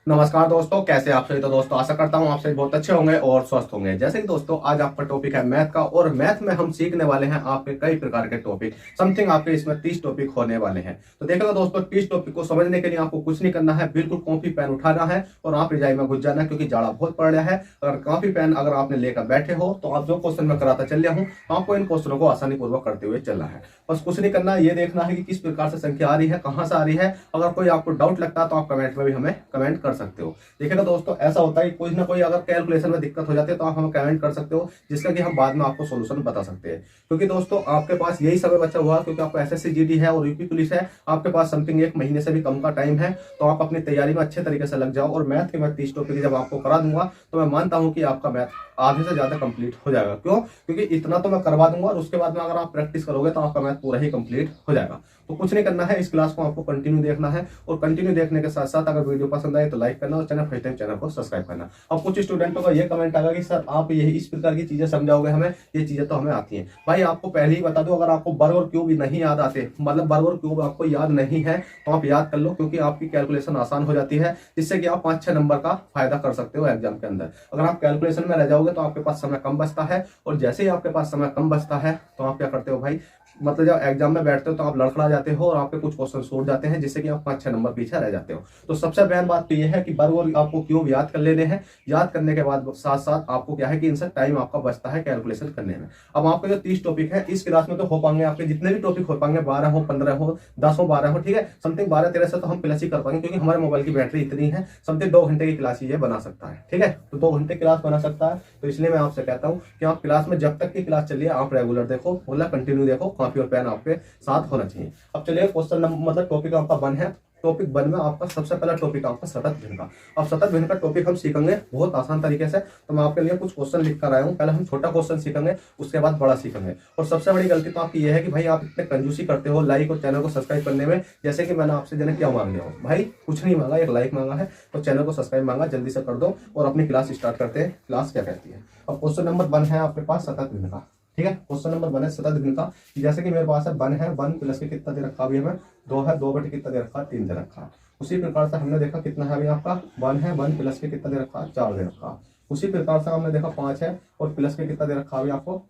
नमस्कार दोस्तों, कैसे आप सभी। तो दोस्तों आशा करता हूं आप सभी बहुत अच्छे होंगे और स्वस्थ होंगे। जैसे कि दोस्तों आज आपका टॉपिक है मैथ का, और मैथ में हम सीखने वाले हैं आपके कई प्रकार के टॉपिक। समथिंग आपके इसमें 30 टॉपिक होने वाले हैं। तो देखो दोस्तों, 30 टॉपिक को समझने के लिए आपको कुछ नहीं करना है, बिल्कुल कॉपी पेन उठाना है और आप रजाई में घुस जाना है, क्योंकि जाड़ा बहुत पड़ रहा है। अगर कॉपी पेन अगर आपने लेकर बैठे हो तो आप जो क्वेश्चन में कराता चल रहा हूँ, आपको इन क्वेश्चनों को आसानी पूर्वक करते हुए चलना है। बस कुछ नहीं करना, ये देखना है कि किस प्रकार से संख्या आ रही है, कहां से आ रही है। अगर कोई आपको डाउट लगता है तो आप कमेंट में भी हमें कमेंट कर सकते हो। देखिएगा दोस्तों, ऐसा होता है कि कोई ना कोई अगर कैलकुलेशन में दिक्कत हो जाती है तो आप हमें कमेंट कर सकते हो, जिसका कि हम बाद में आपको सॉल्यूशन बता सकते हैं। क्योंकि दोस्तों आपके पास यही समय बचा हुआ है, क्योंकि आपको एसएससी जीडी है और यूपी पुलिस है, आपके पास समथिंग 1 महीने से भी कम का टाइम है। तो आप अपनी तैयारी में अच्छे तरीके से लग जाओ, और मैथ के मैं 30 टॉपिक जब आपको करा दूंगा तो मैं मानता हूं कि आपका मैथ आधे से ज्यादा कंप्लीट हो जाएगा। क्यों? क्योंकि इतना तो मैं करवा दूंगा, और उसके बाद में अगर आप प्रैक्टिस करोगे तो आपका मैथ पूरा ही कंप्लीट हो जाएगा। तो कुछ नहीं करना है, इस क्लास को आपको कंटिन्यू देखना है, और कंटिन्यू देखने के साथ साथ अगर वीडियो पसंद आए तो लाइक करना, और चैनल फर्स्ट टाइम चैनल को सब्सक्राइब करना। अब कुछ स्टूडेंटों का ये कमेंट आएगा कि सर आप यही इस प्रकार की चीजें समझाओगे हमें, ये चीजें तो हमें आती हैं। भाई आपको पहले ही बता दो, अगर आपको वर्ग और क्यूब नहीं याद आते, मतलब वर्ग और क्यूब आपको याद नहीं है, तो आप याद कर लो, क्योंकि आपकी कैलकुलेशन आसान हो जाती है, जिससे कि आप 5-6 नंबर का फायदा कर सकते हो एग्जाम के अंदर। अगर आप कैलकुलेशन में रह जाओगे तो आपके पास समय कम बचता है, और जैसे ही आपके पास समय कम बचता है तो आप क्या करते हो भाई, मतलब जब एग्जाम में बैठते हो तो आप लड़खड़ा जाते हो, और आपके कुछ क्वेश्चन छूट जाते हैं, जिससे कि आप 5-6 नंबर पीछे रह जाते हो। तो सबसे पहली बात तो यह है कि वर्ग और आपको क्यूब याद कर लेने हैं। याद करने के बाद साथ साथ आपको क्या है कि इनसे टाइम आपका बचता है कैलकुलेशन करने में। अब आपके जो 30 टॉपिक है इस क्लास में तो हो पाएंगे, आपके जितने भी टॉपिक हो पाएंगे, 12 हो, 15 हो, 10 हो, 12 हो, ठीक है, समथिंग 12-13 से तो हम प्लस ही कर पाएंगे, क्योंकि हमारे मोबाइल की बैटरी इतनी है, समथिंग 2 घंटे की क्लास ये बना सकता है। ठीक है, तो 2 घंटे क्लास बना सकता है। तो इसलिए मैं आपसे कहता हूँ कि आप क्लास में जब तक की क्लास चलिए आप रेगुलर देखो, मतलब कंटिन्यू देखो, कॉपी और पेन आपके साथ होना चाहिए। अब चलिए क्वेश्चन नंबर, मतलब टॉपिक आपका 1 है। टॉपिक 1 में आपका सबसे पहला टॉपिक आपका सतत भिन्न का। अब सतत भिन्न का टॉपिक हम सीखेंगे बहुत आसान तरीके से। तो मैं आपके लिए कुछ क्वेश्चन लिख कर आया हूँ। पहले हम छोटा क्वेश्चन सीखेंगे, उसके बाद बड़ा सीखेंगे। और सबसे बड़ी गलती तो आपकी यह है कि भाई आप इतने कंजूसी करते हो लाइक और चैनल को सब्सक्राइब करने में। जैसे कि मैंने आपसे क्या मांग लिया हो भाई, कुछ नहीं मांगा, एक लाइक मांगा है, तो चैनल को सब्सक्राइब मांगा, जल्दी से कर दो और अपनी क्लास स्टार्ट करते हैं। क्लास क्या कहती है। अब क्वेश्चन नंबर 1 है आपके पास सतत भिन्न का। ठीक है, क्वेश्चन नंबर 1 है सतत भिन्न का। जैसे कि मेरे पास है 1 है, 1 प्लस के कितना दे रखा अभी हमें, 2 है, 2 बटे कितना दे रखा, 3 दे रखा। उसी प्रकार से हमने देखा कितना है अभी आपका 1 है, 1 प्लस के कितना दे रखा, 4 दे रखा। उसी प्रकार से हमने देखा 5 है, और प्लस के कितना दे रखा अभी आपको,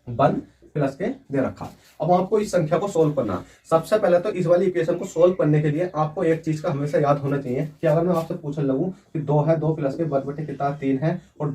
1 प्लस के दे रखा। अब आपको इस संख्या को सोल्व करना। सबसे पहले तो इस वाली इक्वेशन को सोल्व करने के लिए आपको एक चीज का हमेशा याद होना चाहिए कि अगर मैं आपसे पूछने लगूं कि 2 है, 2 प्लस के 1 बटे कितना 3 है, और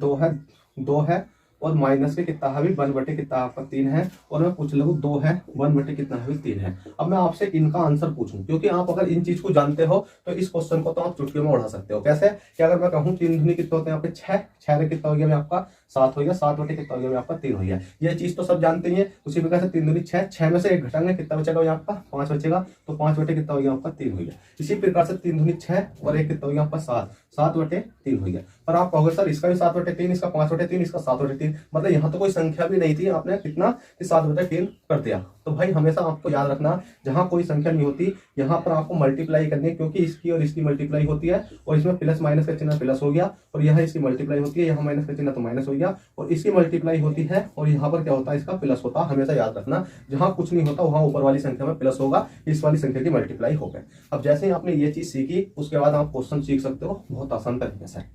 2 है और माइनस के कितना है 1 बटे कितना आपका 3 है, और मैं पूछ लगूं 2 है, 1 बटे कितना है 3 है। अब मैं आपसे इनका आंसर पूछूं, क्योंकि आप अगर इन चीज को जानते हो तो इस क्वेश्चन को तो आप चुटकियों में उड़ा सकते हो। कैसे कि अगर मैं कहूं 3 दूनी कितने होते हैं आपके 6, 6 में कितना हो गया आपका 7 हो गया, 7 बटे कितना हो गया आपका 3 हो गया। ये चीज तो सब जानते ही है। उसी प्रकार से 3 दूनी 6, 6 में से 1 घटाएंगे कितना बचेगा आपका 5 बचेगा, तो 5 बटे कितना हो गया आपका 3 हो गया। इसी प्रकार से 3 दूनी 6 और 1 कितना हो गया आपका 7, 7 बटे 3 हो गया। पर आप कहोगे सर इसका भी 7 बटे 3, इसका 5 बटे 3, इसका 7 बटे 3, मतलब यहाँ तो कोई संख्या भी नहीं थी, आपने कितना 7 बटे 3 कर दिया। तो भाई हमेशा आपको याद रखना, जहां कोई संख्या नहीं होती यहाँ पर आपको मल्टीप्लाई करनी है, क्योंकि इसकी और इसकी मल्टीप्लाई होती है, और इसमें प्लस माइनस का चिन्ह प्लस हो गया, और यहाँ इसकी मल्टीप्लाई होती है, यहाँ माइनस का चिन्ह तो माइनस हो गया, और इसकी मल्टीप्लाई होती है और यहाँ पर क्या होता है इसका प्लस होता है। हमेशा याद रखना, जहां कुछ नहीं होता वहां ऊपर वाली संख्या में प्लस होगा, इस वाली संख्या की मल्टीप्लाई होगा। अब जैसे ही आपने ये चीज सीखी, उसके बाद आप क्वेश्चन सीख सकते हो बहुत आसान तरीके से।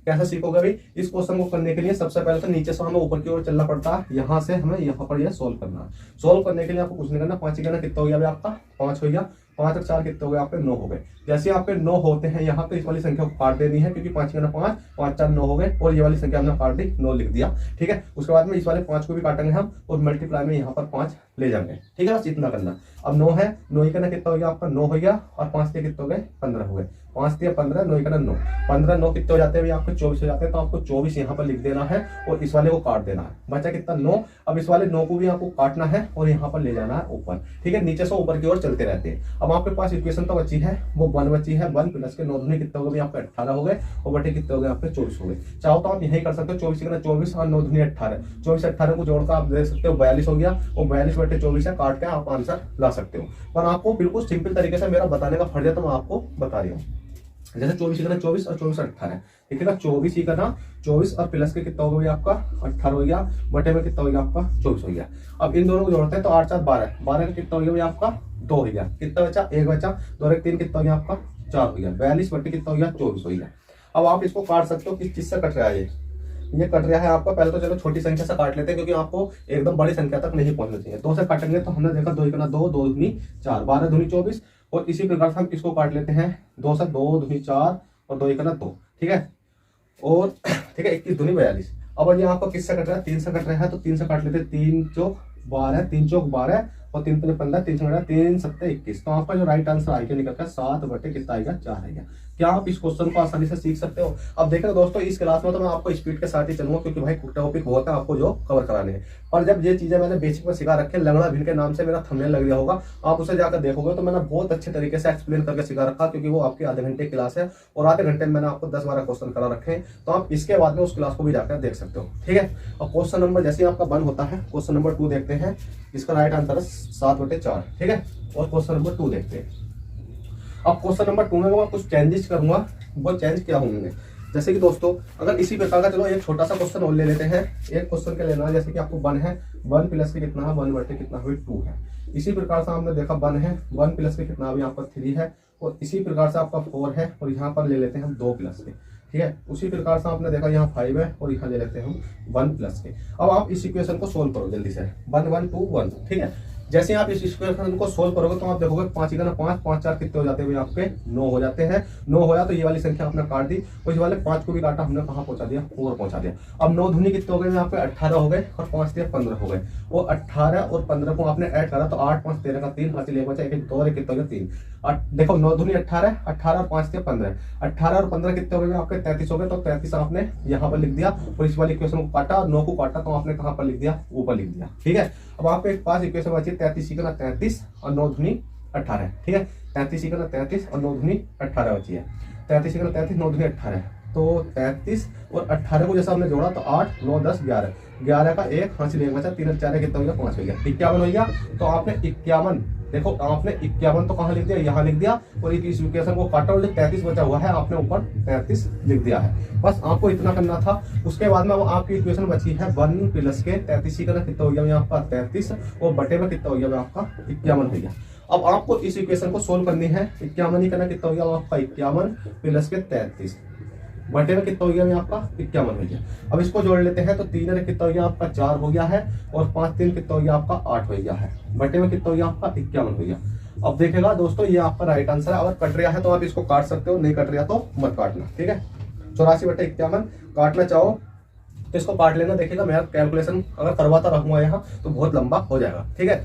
कैसे सीखोगे भाई, इस क्वेश्चन को करने के लिए सबसे पहले तो नीचे से हमें ऊपर की ओर चलना पड़ता है, यहाँ से हमें यहाँ पर यह सोल्व करना है। सोल्व करने के लिए आपको कुछ नहीं करना, 5 करना कितना हो गया भाई आपका 5 हो गया, 5 और 4 कितने हो गए आपके 9 हो गए। जैसे आपके 9 होते हैं यहाँ पे इस वाली संख्या को काट देनी है, क्योंकि 5 करना 5, 5 4 9 हो गए, और ये वाली संख्या हमने काट दी, 9 लिख दिया। ठीक है, उसके बाद में इस वाले 5 को भी काटेंगे हम, और मल्टीप्लाई में यहाँ पर 5 ले जाएंगे। ठीक है, बस इतना करना। अब 9 है, 9 ही करना कितना हो गया आपका 9 हो गया, और 5 के कितने हो गए 15 हो गए, 5 दिया 15, 9 करना 9, 15 9 कितने हो जाते हैं आपके 24 हो जाते हैं। तो आपको 24 यहाँ पर लिख देना है, और इस वाले को काट देना है, बचा कितना 9। अब इस वाले 9 को भी आपको काटना है और यहाँ पर ले जाना है ऊपर। ठीक है, नीचे से ऊपर की ओर चलते रहते हैं। अब आपके पास इक्वेशन तो बची है, वो 1 बची है, 1 प्लस के 9 दूनी कितने हो गए आपके 18 हो गए, और बटे कितने हो गए आपके 24 हो गए। चाहो तो आप यही कर सकते हो, 24 करना 24 और 9 दूनी 18, 24 18 को जोड़कर आप देख सकते हो 42 हो गया, और 42 बटे 24 है, काट के आप आंसर ला सकते हो। पर आपको बिल्कुल सिंपल तरीके से मेरा बताने का फर्ज है, तो मैं आपको बता रही हूँ। जैसे 24 करना 24 और 24 18, ठीक है ना, 24 ही करना 24 और प्लस के कितना हो गया आपका 18 हो गया, बटे में कितना हो गया आपका 24 हो गया। अब इन दोनों को जोड़ते हैं तो 8 4 12, 12 का कितना हो गया आपका 2 हो गया, कितना बचा 1 बचा, 2 और 1 3 कितना हो गया आपका 4 हो गया। 42 बटे कितना हो गया 24 हो गया। अब आप इसको काट सकते हो किस चीज से कट रहा है ये कट रहा है आपका। पहले तो चलो छोटी संख्या से काट लेते हैं क्योंकि आपको एकदम बड़ी संख्या तक नहीं पहुंचना चाहिए। 2 से काटेंगे तो हमने देखा 2 × 2 2 दूनी 4 12 दूनी 24। और इसी प्रकार से हम इसको काट लेते हैं 2 से 2 दूनी 4 और 2 × 2 ठीक है। और ठीक है 21 दूनी 42। अब ये आपको किससे कट रहा है 3 से कट रहा है तो 3 से काट लेते हैं 3 चौक 12 3 चौक 12 और 3 × 15 3 से 3 7 21। तो आपका जो राइट आंसर आएगा निकलकर 7 बटे कितना आएगा 4 आएगा। क्या आप इस क्वेश्चन को आसानी से सीख सकते हो। अब देखो दोस्तों इस क्लास में तो मैं आपको स्पीड के साथ ही चलूंगा क्योंकि भाई टॉपिक बहुत है आपको जो कवर कराने हैं। पर जब ये चीजें मैंने बेसिक में सिखा रखे, लंगड़ा भिल के नाम से मेरा थंबनेल लग गया होगा, आप उसे जाकर देखोगे तो मैंने बहुत अच्छे तरीके से एक्सप्लेन करके सिखा रखा क्योंकि वो आपके आधे घंटे क्लास है और आधे घंटे में मैंने आपको 10-12 क्वेश्चन करा रखे हैं। तो आप इसके बाद में उस क्लास को भी जाकर देख सकते हो ठीक है। और क्वेश्चन नंबर जैसे आपका 1 होता है, क्वेश्चन नंबर 2 देखते हैं। इसका राइट आंसर है 7 बटे 4 ठीक है। और क्वेश्चन नंबर 2 देखते हैं। अब क्वेश्चन नंबर 2 में मैं कुछ चेंजेस करूंगा। वो चेंज क्या होंगे जैसे कि दोस्तों अगर इसी प्रकार का, चलो एक छोटा सा क्वेश्चन और ले लेते हैं। एक क्वेश्चन के लेना है जैसे कि आपको 1 है, 1 प्लस के कितना है 1 बटे कितना हुई 2 है। इसी प्रकार से हमने देखा 1 है, 1 प्लस के कितना भी यहाँ पर 3 है और इसी प्रकार से आपका 4 है और यहाँ पर ले लेते हैं हम 2 प्लस के ठीक है। उसी प्रकार से आपने देखा यहाँ 5 है और यहाँ ले लेते हैं हम 1 प्लस के। अब आप इस इक्वेशन को सोल्व करो जल्दी से 1 1 2 1 ठीक है। जैसे आप इस इक्वेशन को सोल्व करोगे तो आप देखोगे 5 × 5 5 4 कितने हो जाते हैं आपके 9 हो जाते हैं। 9 होया तो ये वाली संख्या आपने काट दी और इस वाले 5 को भी काटा, हमने कहाँ पहुंचा दिया 4 पहुंचा दिया। अब 9 दूनी कितने हो गए यहाँ पे 18 हो गए और 5 3 15 हो गए। वो 18 और 15 को आपने ऐड करा तो 8 5 13 का 3 हासिल एक बचा 1 2 और कितने हो गए 3। देखो 9 दूनी 18 18 और 5 3 15 18 और 15 कितने हो गए आपके 33 हो गए। तो 33 आपने यहाँ पर लिख दिया और इस वाली इक्वेशन को काटा और 9 को काटा तो आपने कहाँ पर लिख दिया ऊपर लिख दिया ठीक है। अब आपके पास इक्वेशन बची 33 × 33 और 9 दूनी 18 ठीक है। 33 × 33 और 9 दूनी 18 बची है। 33 × 33 9 दूनी 18 तो 33 और 18 को जैसा हमने जोड़ा तो 8 9 10 11 11 का 1 हासिल 1 बचा 3 4 कितना हो गया 5 हो गया 51 हो गया। तो आपने 51 देखो आपने 51 तो कहाँ लिख दिया यहाँ लिख दिया और इस इक्वेशन को काटा और जो 33 बचा हुआ है आपने ऊपर 33 लिख दिया है। बस आपको इतना करना था। उसके बाद में वो आपकी इक्वेशन बची है 1 प्लस के 33 का कितना हो गया आपका 33 और बटे में कितना हो गया आपका 51 हो गया। अब आपको इस इक्वेशन को सोल्व करनी है। 51 ही करना कितना हो गया आपका 51 प्लस के 33 बटे में कितना हो गया आपका 51 हो गया। अब इसको जोड़ लेते हैं तो 3 में कितना हो गया आपका 4 हो गया है और 5 3 कितना हो गया आपका 8 हो गया है। बटे में कितना हो गया आपका 51 हो गया। अब देखेगा दोस्तों ये आपका राइट आंसर है। अगर कट रहा है तो आप इसको काट सकते हो, नहीं कट रहा तो मत काटना ठीक है। 84 बटे 51 काटना चाहो तो इसको काट लेना। देखिएगा मेरा कैलकुलेशन अगर करवाता रहूंगा यहाँ तो बहुत लंबा हो जाएगा ठीक है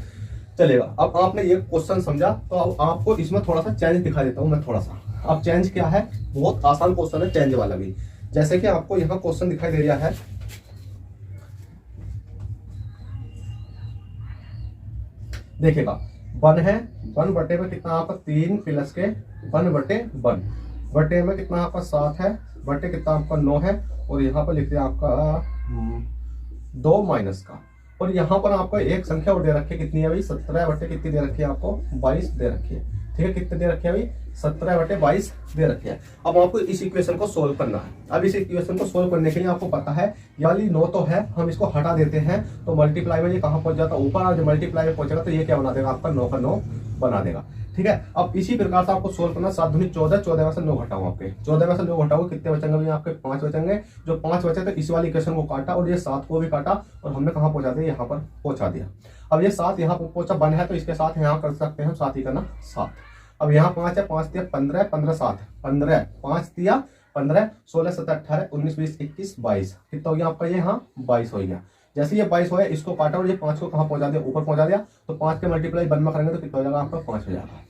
चलेगा। अब आपने ये क्वेश्चन समझा तो अब आपको इसमें थोड़ा सा चेंज दिखा देता हूँ मैं थोड़ा सा। अब चेंज क्या है, बहुत आसान क्वेश्चन है चेंज वाला भी। जैसे कि आपको यहाँ क्वेश्चन दिखाई दे रहा है देखिएगा 1 है 1 बटे में कितना आपका 3 प्लस के 1 बटे 1 बटे में कितना आपका 7 है बटे कितना आपका 9 है और यहाँ पर लिख दिया आपका 2 माइनस का और यहाँ पर आपको एक संख्या और दे रखी है कितनी है भाई 17 बटे कितनी दे रखी है आपको 22 दे रखी है ठीक है। कितने दे रखी है भाई 17 बटे 22 दे रखी है। अब आपको इस इक्वेशन को सोल्व करना है। अब इस इक्वेशन को सोल्व करने के लिए आपको पता है ये वाली 9 तो है, हम इसको हटा देते हैं तो मल्टीप्लाई में ये कहाँ पहुंच जाता है ऊपर। और जब मल्टीप्लाई में पहुंचेगा तो ये क्या बना देगा आपका 9 का 9 बना देगा ठीक है। अब इसी प्रकार से आपको सोल्व करना 7 दूनी 14 14 में से 9 घटाओ आपके 14 में से 9 घटाओ कितने बचेंगे भाई आपके 5 बचेंगे। जो 5 बचे तो इस वाली इक्वेशन को काटा और ये 7 को भी काटा और हमने कहाँ पहुंचा दिया यहाँ पर पहुंचा दिया। अब ये 7 यहाँ पर पहुंचा 1 है तो इसके साथ यहाँ कर सकते हैं 7 ही करना 7। अब यहाँ 5 है 5 दिया 15 15 7 15 5 दिया 15 16 17 18 19 20 21 22 कितना हो गया आपका ये यहाँ 22 हो गया। जैसे ये 22 हो गया इसको काटा और ये 5 को कहाँ पहुंचा दिया ऊपर पहुंचा दिया तो 5 के मल्टीप्लाई 1 में करेंगे तो कितना हो जाएगा आपका 5 हो जाएगा।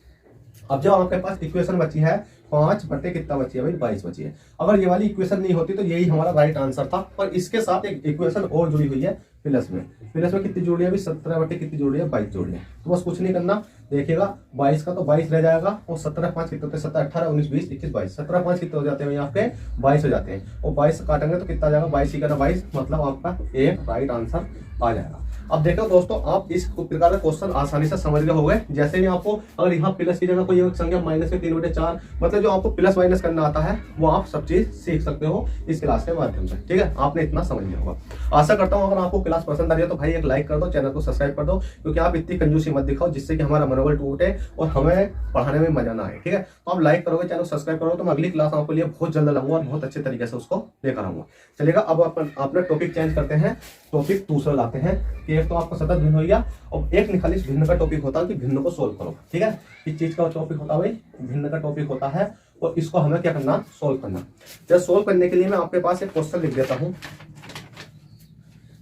अब जब आपके पास इक्वेशन बची है 5 बटे कितना बची है भाई 22 बची है। अगर ये वाली इक्वेशन नहीं होती तो यही हमारा राइट आंसर था। पर इसके साथ एक इक्वेशन और जुड़ी हुई है प्लस में कितनी जुड़ी है अभी 17 बटे कितनी जुड़ी है 22 जुड़ी है। तो बस कुछ नहीं करना देखिएगा 22 का तो 22 रह जाएगा और 17 5 कितने होते हैं 17 18 19 20 21 22 17 5 कितने हो जाते हैं आपके 22 हो जाते हैं और 22 काटेंगे तो कितना आ जाएगा 22 ही करना 22 मतलब आपका एक राइट आंसर आ जाएगा। अब देखो दोस्तों, आप इस प्रकार का क्वेश्चन आसानी से समझ गए होंगे। जैसे भी आपको अगर यहाँ प्लस की जगह कोई एक संख्या माइनस के 3/4, मतलब जो आपको प्लस माइनस करना आता है वो आप सब चीज सीख सकते हो इस क्लास के माध्यम से। ठीक है, आपने इतना समझ लिया होगा। आशा करता हूँ अगर आपको क्लास पसंद आ रही है तो भाई एक लाइक कर दो, चैनल को सब्सक्राइब कर दो, क्योंकि आप इतनी कंजूसी मत दिखाओ जिससे कि हमारा मनोबल टूटे और हमें पढ़ाने में मजा ना आए। ठीक है, तो आप लाइक करोगे, चैनल सब्सक्राइब करोगे तो मैं अगली क्लास आपके लिए बहुत जल्द लाऊंगा और बहुत अच्छे तरीके से उसको लेकर आऊंगा। चलेगा, अब अपने टॉपिक चेंज करते हैं, टॉपिक दूसरा लाते हैं कि एक तो आपका सतत भिन्न हो गया और एक निखालिस भिन्न का टॉपिक होता है कि भिन्न को सोल्व करो। ठीक है, इस चीज का टॉपिक होता है भाई, भिन्न का टॉपिक होता है और इसको हमें क्या करना, सोल्व करना। जब सोल्व करने के लिए मैं आपके पास एक क्वेश्चन लिख देता हूं।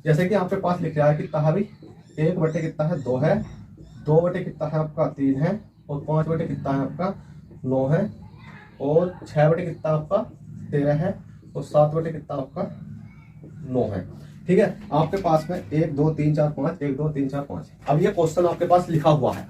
जैसे कि आपके पास लिख रहा है कितना है भाई, 1 बटे कितना है 2 है, 2 बटे कितना है आपका 3 है, और 5 बटे कितना है आपका 9 है, और 6 बटे कितना आपका 13 है, और 7 बटे कितना आपका 9 है। ठीक है, आपके पास में 1 2 3 4 5, 1 2 3 4 5। अब ये क्वेश्चन आपके पास लिखा हुआ है।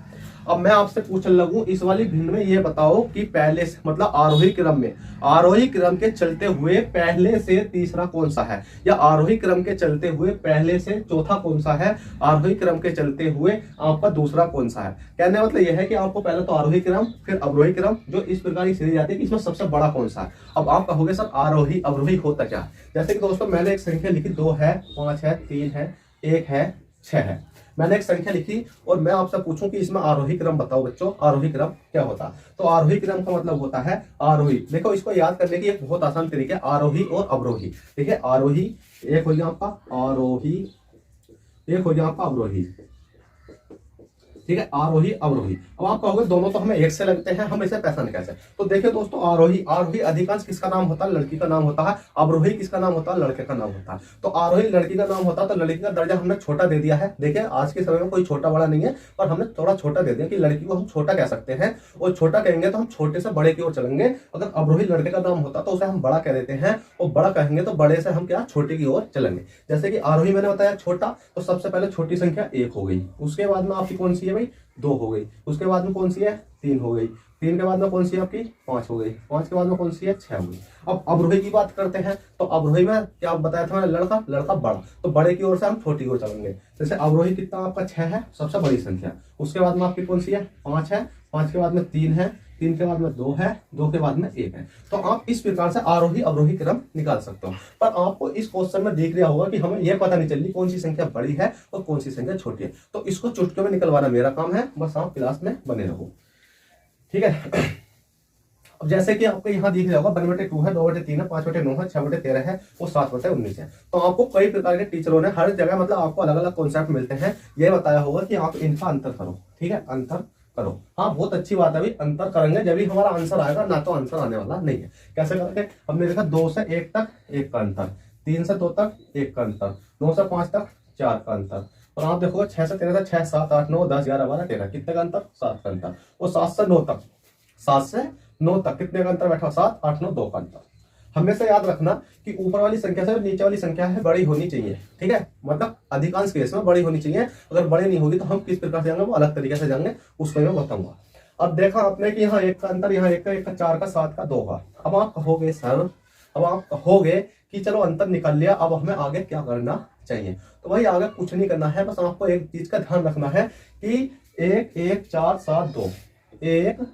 अब मैं आपसे पूछने लगूं इस वाली भिन्न में, ये बताओ कि पहले से मतलब आरोही क्रम में, आरोही क्रम के चलते हुए पहले से तीसरा कौन सा है, या आरोही क्रम के चलते हुए पहले से चौथा कौन सा है, आरोही क्रम के चलते हुए आपका दूसरा कौन सा है। कहने का मतलब यह है कि आपको पहले तो आरोही क्रम फिर अवरोही क्रम, जो इस प्रकार की सीरीज आती है कि इसमें सबसे बड़ा कौन सा है। अब आप कहोगे सर आरोही अवरोही होता क्या। जैसे कि दोस्तों मैंने एक संख्या लिखी, 2 है, 5 है, 3 है, 1 है, 6 है। मैंने एक संख्या लिखी और मैं आपसे पूछूं कि इसमें आरोही क्रम बताओ बच्चों, आरोही क्रम क्या होता है। तो आरोही क्रम का मतलब होता है आरोही। देखो इसको याद करने की एक बहुत आसान तरीका है, आरोही और अवरोही। देखिए आरोही एक हो गया आपका आरोही, एक हो गया आपका अवरोही। ठीक है, आरोही अवरोही। अब आप कहोगे दोनों तो हमें एक से लगते हैं, हम इसे पहचान कैसे। तो देखिए दोस्तों, आरोही, आरोही अधिकांश किसका नाम होता है, लड़की का नाम होता है। अवरोही किसका नाम होता है, लड़के का नाम होता है। तो आरोही लड़की का नाम होता है, तो लड़की का दर्जा हमने छोटा दे दिया है। देखिए आज के समय में कोई छोटा बड़ा नहीं है, पर हमने थोड़ा छोटा दे दिया कि लड़की को हम छोटा कह सकते हैं, और छोटा कहेंगे तो हम छोटे से बड़े की ओर चलेंगे। अगर अवरोही लड़के का नाम होता तो उसे हम बड़ा कह देते हैं, और बड़ा कहेंगे तो बड़े से हम क्या, छोटे की ओर चलेंगे। जैसे कि आरोही मैंने बताया छोटा, तो सबसे पहले छोटी संख्या 1 हो गई, उसके बाद में आपकी कौन सी है भाई, 2 हो गई, उसके बाद में कौन सी है 3 हो गई, 3 के बाद में कौन सी है आपकी 5 हो गई, 5 के बाद में कौन सी है 6 हो गई। अब अवरोही की बात करते हैं, तो अवरोही में क्या बताया था मैंने, लड़का, लड़का बड़ा, तो बड़े की ओर से हम छोटी की ओर चलेंगे। जैसे अवरोही कितना आपका 6 है, सबसे बड़ी संख्या, उसके बाद में आपकी कौन सी है 5 है, 5 के बाद में 3 है, 3 के बाद में 2 है, 2 के बाद में 1 है। तो आप इस प्रकार से आरोही अवरोही क्रम निकाल सकते हो। पर आपको इस क्वेश्चन में देख रहा होगा कि हमें यह पता नहीं चल रही कौन सी संख्या बड़ी है और कौन सी संख्या छोटी है। तो इसको चुटकियों में निकलवाना मेरा काम है, बस आप क्लास में बने रहो। ठीक है, अब जैसे कि आपको यहाँ दिख रहा होगा 1/2 है, 2/3 है, 5/9 है, 6/13 है, और 7/19 है। तो आपको कई प्रकार के टीचरों ने हर जगह मतलब आपको अलग अलग कॉन्सेप्ट मिलते हैं, ये बताया होगा कि आप इनका अंतर करो। ठीक है, अंतर करो। हाँ बहुत अच्छी बात है भाई, अंतर करेंगे जब भी हमारा आंसर आएगा, ना तो आंसर आने वाला नहीं है। कैसे करके, हमने देखा 2 से 1 तक 1 का अंतर, 3 से 2 तक 1 का अंतर, 9 से 5 तक 4 का अंतर, और आप देखोगे 6 से 13 तक 6 7 8 9 10 11 12 13 कितने का अंतर, 7 का अंतर। और 7 से 9 तक, 7 से 9 तक कितने का अंतर बैठा, 7 8 9 2 का अंतर। हमेशा याद रखना कि ऊपर वाली संख्या से नीचे वाली संख्या है बड़ी होनी चाहिए। ठीक है, मतलब अधिकांश केस में बड़ी होनी चाहिए। अगर बड़ी नहीं होगी तो हम किस प्रकार से जाएंगे, वो अलग तरीके से जाएंगे, उसको मैं बताऊंगा। अब देखा आपने कि यहाँ 1 का अंतर, यहाँ 1 का 1 का 4 का 7 का 2 का। अब आप कहोगे सर, अब आप कहोगे कि चलो अंतर निकाल लिया, अब हमें आगे क्या करना चाहिए। तो भाई आगे कुछ नहीं करना है, बस आपको एक चीज का ध्यान रखना है कि 1 1 4 7 2, 1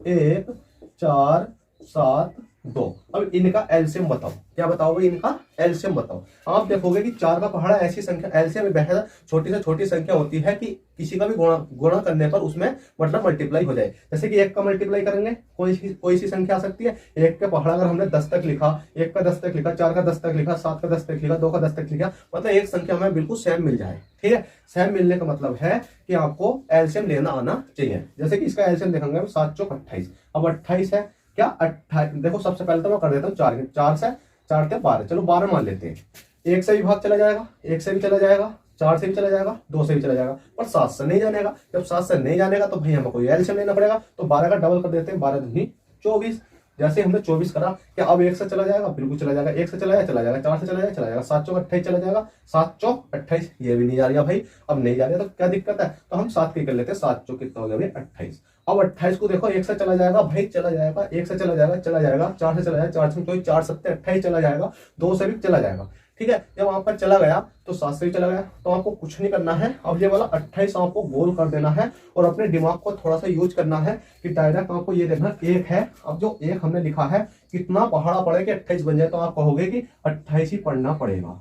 1 4 7 2। अब इनका एलसीएम बताओ, क्या बताओ भाई, इनका एलसीएम बताओ। आप देखोगे कि 4 का पहाड़ा ऐसी संख्या, एलसीएम में बेहद छोटी से छोटी संख्या होती है कि किसी का भी गुणा करने पर उसमें मतलब मल्टीप्लाई हो जाए। जैसे कि 1 का मल्टीप्लाई करेंगे कोई सी संख्या आ सकती है। 1 का पहाड़ा अगर हमने 10 तक लिखा, 1 का 10 तक लिखा, 4 का 10 तक लिखा, 7 का 10 तक लिखा, 2 का 10 तक लिखा, मतलब एक संख्या हमें बिल्कुल सेम मिल जाए। ठीक है, सेम मिलने का मतलब है कि आपको एलसीएम लेना आना चाहिए। जैसे कि इसका एलसीएम देखेंगे 7 चौक 28। अब 28 है क्या, 28 देखो सबसे पहले तो मैं कर देता हूँ 4 से 4 के 12, चलो 12 मान लेते हैं। 1 से भी भाग चला जाएगा, 1 से भी चला जाएगा, 4 से भी चला जाएगा, 2 से भी चला जाएगा, पर 7 से नहीं जानेगा। जब 7 से नहीं जानेगा तो भाई हमें कोई एलसीएम लेना पड़ेगा। तो 12 का डबल कर देते हैं, 12 दूनी 24। जैसे हमने 24 करा, क्या अब 1 से चला जाएगा, बिल्कुल चला जाएगा, 1 से चला जाएगा, 4 से चला जाएगा, 7 चौक 28 चला जाएगा, 7 चौक 28। ये भी नहीं जा रहा भाई, अब नहीं जा रहा तो क्या दिक्कत है, तो हम 7 के कर लेते हैं। 7 चौक कितना हो गया भाई 28। अब 28 को देखो 1 से चला जाएगा भाई, चला जाएगा, 1 से चला जाएगा, चला जाएगा, 4 से चला जाएगा, 4 से 4 7 28 चला जाएगा, 2 से भी चला जाएगा। ठीक है। जब वहां पर चला गया तो 7 से ही चला गया, तो आपको कुछ नहीं करना है। अब ये वाला 28 आपको गोल कर देना है और अपने दिमाग को थोड़ा सा यूज करना है कि डायरेक्ट आपको ये देखना एक है। अब जो एक हमने लिखा है कितना पहाड़ा पड़े कि 28 बन जाए, तो आप कहोगे कि 28 ही पढ़ना पड़ेगा।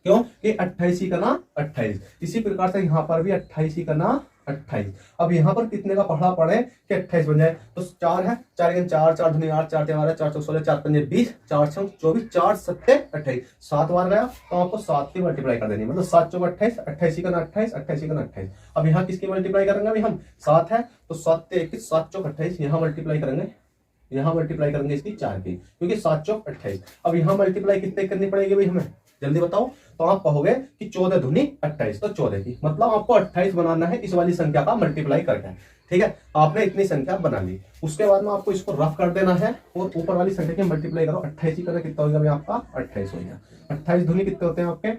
क्यों कि 28 ही का ना 28। इसी प्रकार से यहाँ पर भी 28 ही का ना 28। अब यहाँ पर कितने का पढ़ा पड़े कि 28 बन जाए, तो 4 है, 4 4 4 धुनी 8 4 4 4 16 4 5 20 4 6 24 4 7 28 7 बार गया, तो आपको 7 की मल्टीप्लाई कर देनी, मतलब 7 चौक 28 28 का ना 28 28 का ना 28। अब यहाँ किसकी मल्टीप्लाई करेंगे, अभी हम 7 है तो 7 21 7 चौक 28, यहाँ मल्टीप्लाई करेंगे, यहाँ मल्टीप्लाई करेंगे इसकी 4 की, क्योंकि 7 चौक 28। अब यहाँ मल्टीप्लाई कितने करनी पड़ेगी भाई हमें, जल्दी बताओ। तो आप कहोगे कि 14 दूनी 28, तो 14 की, मतलब आपको 28 बनाना है इस वाली संख्या का मल्टीप्लाई करके। ठीक है, आपने इतनी संख्या बना ली, उसके बाद में आपको इसको रफ कर देना है और ऊपर वाली संख्या की मल्टीप्लाई करो। 28 ही करना कितना होगा आपका 28 हो गया। 28 दूनी कितने होते हैं आपके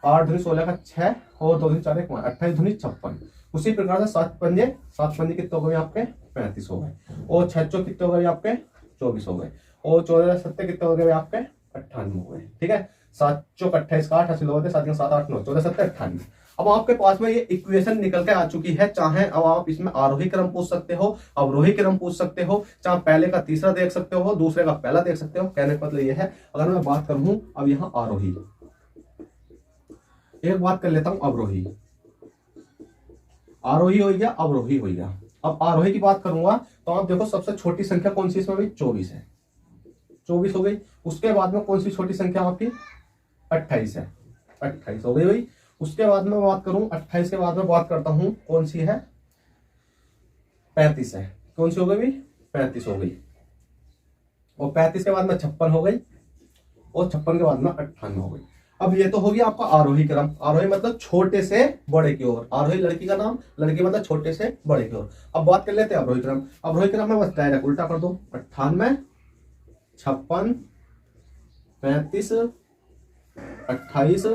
8 दूनी 16 का 6 और 2 दूनी 4 1 28 दूनी 56। उसी प्रकार से 7 पंजे कितने हो गए आपके 35 हो गए, और 6 चौक कितने हो गए आपके 24 हो गए, और 14 7 कितने हो गए आपके 98 हो गए। ठीक है, 7 चौक 28 का 8 हासिल होते 7 7 8 9 14 7 98। अब आपके पास में ये इक्वेशन निकल के आ चुकी है। चाहे अब आप इसमें आरोही क्रम पूछ सकते हो, अवरोही क्रम पूछ सकते हो, चाहे पहले का तीसरा देख सकते हो, दूसरे का पहला देख सकते हो। कहने का मतलब ये है, अगर मैं बात करूं अब यहाँ आरोही, एक बात कर लेता हूं अवरोही, आरोही हो गया अवरोही हो गया। अब आरोही की बात करूंगा तो आप देखो सबसे छोटी संख्या कौन सी इसमें, 24 है, 24 हो गई। उसके बाद में कौन सी छोटी संख्या आपकी 28 है, 28 हो गई भाई। उसके बाद में बात करूं 28 के बाद में बात करता हूं कौन सी है 35 है, कौन सी हो गई भाई 35 हो गई। और 35 के बाद में 56 हो गई, और 56 के बाद में 58 हो गई। अब ये तो हो गया आपका आरोही क्रम। आरोही मतलब छोटे से बड़े की ओर, आरोही लड़की का नाम, लड़की मतलब छोटे से बड़े की ओर। अब बात कर लेते हैं अवरोही क्रम। अवरोही क्रम में बस डायरेक्ट उल्टा कर दो, 98 56 35 28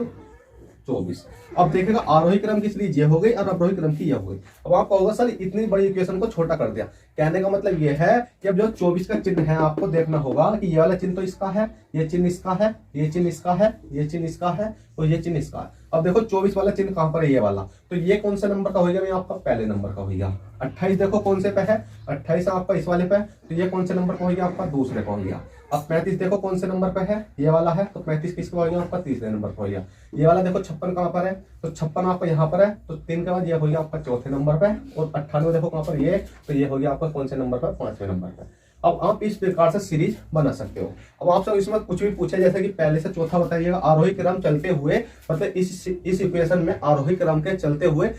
24। अब देखेगा आरोही क्रम की इसलिए ये हो गई और अवरोही क्रम की ये हो गई। अब आपका होगा सर इतनी बड़ी इक्वेशन को छोटा कर दिया, कहने का मतलब ये है कि अब जो 24 का चिन्ह है आपको देखना होगा कि ये वाला चिन्ह तो इसका है, ये चिन्ह इसका है, ये चिन्ह इसका है, ये चिन्ह इसका है और ये चिन्ह इसका है। अब देखो 24 वाला चिन्ह कहां पर है, ये वाला, तो ये कौन से नंबर का हो गया, आपका पहले नंबर का हो गया। 28 देखो कौन से पे है, 28 आपका इस वाले पे, तो ये कौन से नंबर का हो गया आपका दूसरे का हो गया। अब 35 देखो कौन से नंबर पे है, ये वाला है, तो 35 किसका हो गया आपका तीसरे नंबर पर हो गया। ये वाला देखो 56 कहां पर है, तो 56 आपका यहाँ पर है, तो 3 के बाद ये हो गया आपका चौथे नंबर पे, और 98 देखो कहां पर ये, तो ये हो गया आपका कौन से नंबर पर 5वें नंबर पर। अब आप इस प्रकार से सीरीज बना सकते हो। अब आपसे इसमें कुछ भी पूछे जैसे कि पहले से चौथा बताइएगा, आरोही क्रम चलते हुए, मतलब इस इक्वेशन में आरोही क्रम के चलते हुए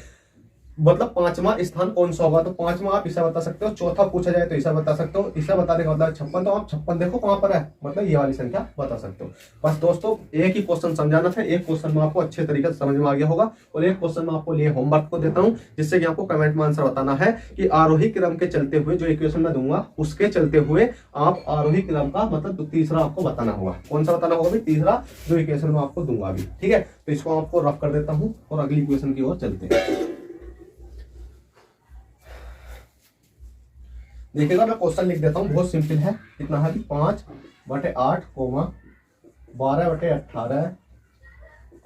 मतलब 5वां स्थान कौन सा होगा, तो 5वां आप इसे बता सकते हो। चौथा पूछा जाए तो इसे बता सकते हो, इसे बताने का मतलब 56, तो आप 56 देखो कहां पर है, मतलब ये वाली संख्या बता सकते हो। बस दोस्तों एक ही क्वेश्चन समझाना था, एक क्वेश्चन में आपको अच्छे तरीके से समझ में आ गया होगा, और एक क्वेश्चन में आपको लिए होमवर्क को देता हूं, जिससे कि आपको कमेंट में आंसर बताना है कि आरोही क्रम के चलते हुए जो इक्वेशन में दूंगा उसके चलते हुए आप आरोही क्रम का मतलब तीसरा आपको बताना होगा। कौन सा बताना होगा भी, तीसरा जो इक्वेशन में आपको दूंगा अभी। ठीक है, तो इसको आपको रफ कर देता हूं और अगली इक्वेशन की ओर चलते हैं। देखिएगा मैं क्वेश्चन लिख देता हूँ, बहुत सिंपल है। कितना है 5/8 12/18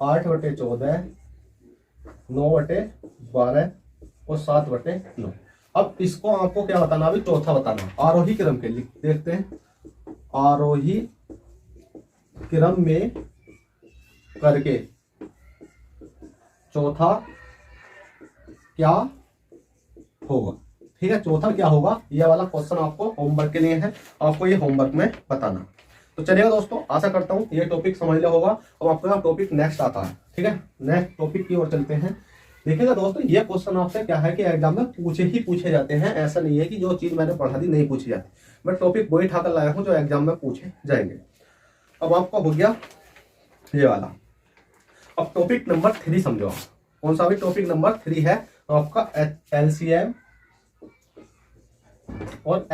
8/14 9/12 और 7/9। अब इसको आपको क्या बताना, अभी चौथा बताना आरोही क्रम के। लिख देखते हैं, आरोही क्रम में करके चौथा क्या होगा। ठीक है, चौथा क्या होगा, ये वाला क्वेश्चन आपको होमवर्क के लिए है, आपको ये होमवर्क में बताना। तो चलिएगा दोस्तों, आशा करता हूँ ये टॉपिक समझ लिया होगा। अब आपका टॉपिक नेक्स्ट आता है। ठीक है, नेक्स्ट टॉपिक की ओर चलते हैं। देखिएगा दोस्तों, ये क्वेश्चन आपसे क्या है कि एग्जाम में पूछे जाते हैं। ऐसा नहीं है कि जो चीज मैंने पढ़ा दी नहीं पूछी जाती, मैं टॉपिक वही ठाकर लाया हूँ जो एग्जाम में पूछे जाएंगे। अब आपका हो गया ये वाला। अब टॉपिक नंबर 3 समझो, कौन सा भी टॉपिक नंबर 3 है आपका LCM और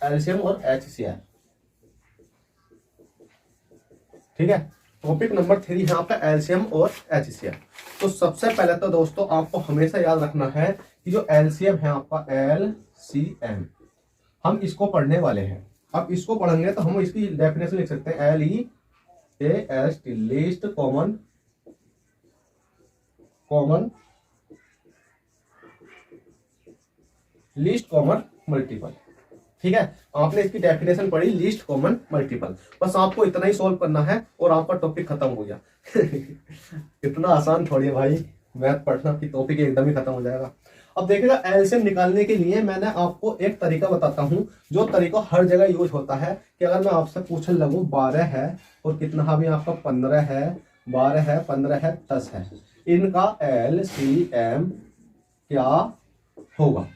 LCM और HCR। ठीक है, टॉपिक नंबर 3 है आपका LCM और HCR। तो सबसे पहले तो दोस्तों आपको हमेशा याद रखना है कि जो LCM है आपका LCM, हम इसको पढ़ने वाले हैं। अब इसको पढ़ेंगे तो हम इसकी डेफिनेशन लिख सकते हैं LEAST, least common least common multiple. ठीक है, आपने इसकी डेफिनेशन पढ़ी, लीस्ट कॉमन मल्टीपल। बस आपको इतना ही सॉल्व करना है और आपका टॉपिक खत्म हो गया। इतना आसान थोड़ी है भाई मैथ पढ़ना कि टॉपिक एकदम ही खत्म हो जाएगा। अब देखिएगा एलसीएम निकालने के लिए मैंने आपको एक तरीका बताता हूं, जो तरीका हर जगह यूज होता है कि अगर मैं आपसे पूछने लगूं 12 है और कितना भी आपका 15 है, 12 है, 15 है, 10 है, इनका एलसीएम क्या होगा?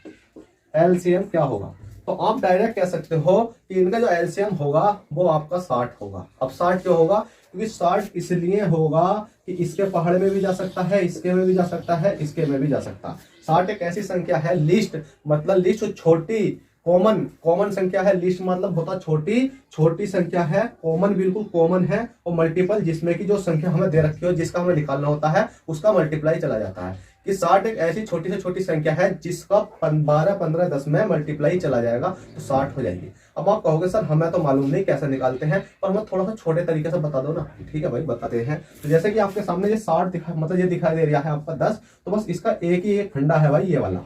एलसीएम क्या होगा? तो आप डायरेक्ट कह सकते हो कि इनका जो एलसीएम होगा वो आपका 60 होगा। अब 60 क्यों होगा? क्योंकि 60 इसलिए होगा कि इसके पहाड़ में भी जा सकता है, इसके में भी जा सकता है, इसके में भी जा सकता है। 60 एक ऐसी संख्या है, लिस्ट मतलब लिस्ट छोटी, कॉमन संख्या है। लिस्ट मतलब होता छोटी संख्या है, कॉमन बिल्कुल कॉमन है, और मल्टीपल जिसमें की जो संख्या हमें दे रखी हो जिसका हमें निकालना होता है उसका मल्टीप्लाई चला जाता है। कि 60 एक ऐसी छोटी से छोटी संख्या है जिसका 12, 15, 10 में मल्टीप्लाई चला जाएगा तो 60 हो जाएगी। अब आप कहोगे सर हमें तो मालूम नहीं कैसे निकालते हैं, पर मैं थोड़ा सा छोटे तरीके से बता दो ना। ठीक है भाई, बताते हैं। तो जैसे कि आपके सामने ये 60 मतलब ये दिखाई दे रहा है आपका 10, तो बस इसका एक ही एक फंडा है भाई, ये वाला।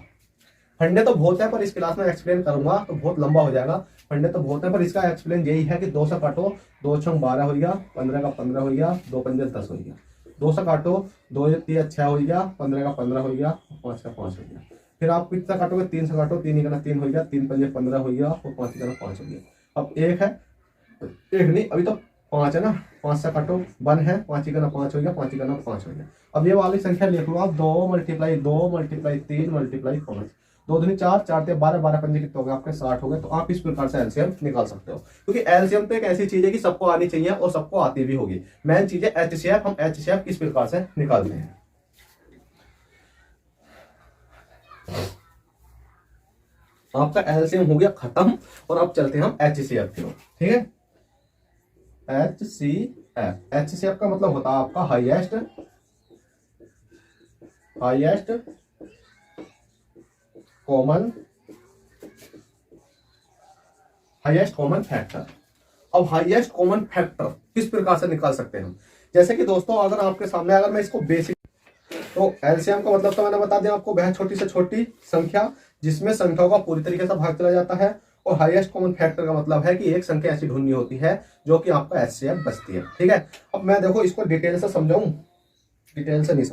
फंडे तो बहुत है पर इस क्लास में एक्सप्लेन करूंगा तो बहुत लंबा हो जाएगा। फंडे तो बहुत है पर इसका एक्सप्लेन यही है कि 2 से काटो, 2 6 12 हो गया, 15 का 15 हो गया, 2 5 10 हो गया। 2 से काटो, 2 3 6 हो गया, 15 का 15 हो गया, 5 का 5 हो गया। फिर आप कितना काटोगे? 3 से काटो, 3 का 3 हो गया, 3 5 15 हो गया, और 5 का 5 हो गया। अब एक है, एक नहीं अभी तो 5 है ना, 5 से काटो 1 है, 5 का 5 हो गया, 5 का 5 हो गया। अब ये वाली संख्या लिख लो आप, 2 मल्टीप्लाई 2 मल्टीप्लाई 3 मल्टीप्लाई 5, 2 दूनी 4, 4 ते 12, 12 पंजे कितने हो गए आपके? 60 हो गए। तो आप इस प्रकार से एलसीएम निकाल सकते हो, क्योंकि एलसीएम तो एक ऐसी चीज है कि सबको आनी चाहिए और सबको आती भी होगी। मेन चीज है एचसीएफ। हम एचसीएफ किस प्रकार से निकालते हैं? आपका एलसीएम हो गया खत्म और अब चलते हैं हम एचसीएफ की ओर। ठीक है, एचसीएफ। एचसीएफ का मतलब होता है आपका हाईएस्ट कॉमन फैक्टर। अब हाईएस्ट कॉमन फैक्टर किस प्रकार से निकाल सकते हैं हम? जैसे कि दोस्तों अगर आपके सामने, अगर मैं इसको बेसिक, तो एलसीएम का मतलब तो मैंने बता दिया आपको, वह छोटी से छोटी संख्या जिसमें संख्याओं का पूरी तरीके से भाग चला जाता है। और हाईएस्ट कॉमन फैक्टर का मतलब है कि एक संख्या ऐसी ढूंढनी होती है जो कि आपका एचसीएफ बचती है। ठीक है, अब मैं देखो इसको डिटेल से समझाऊं? डिटेल से नहीं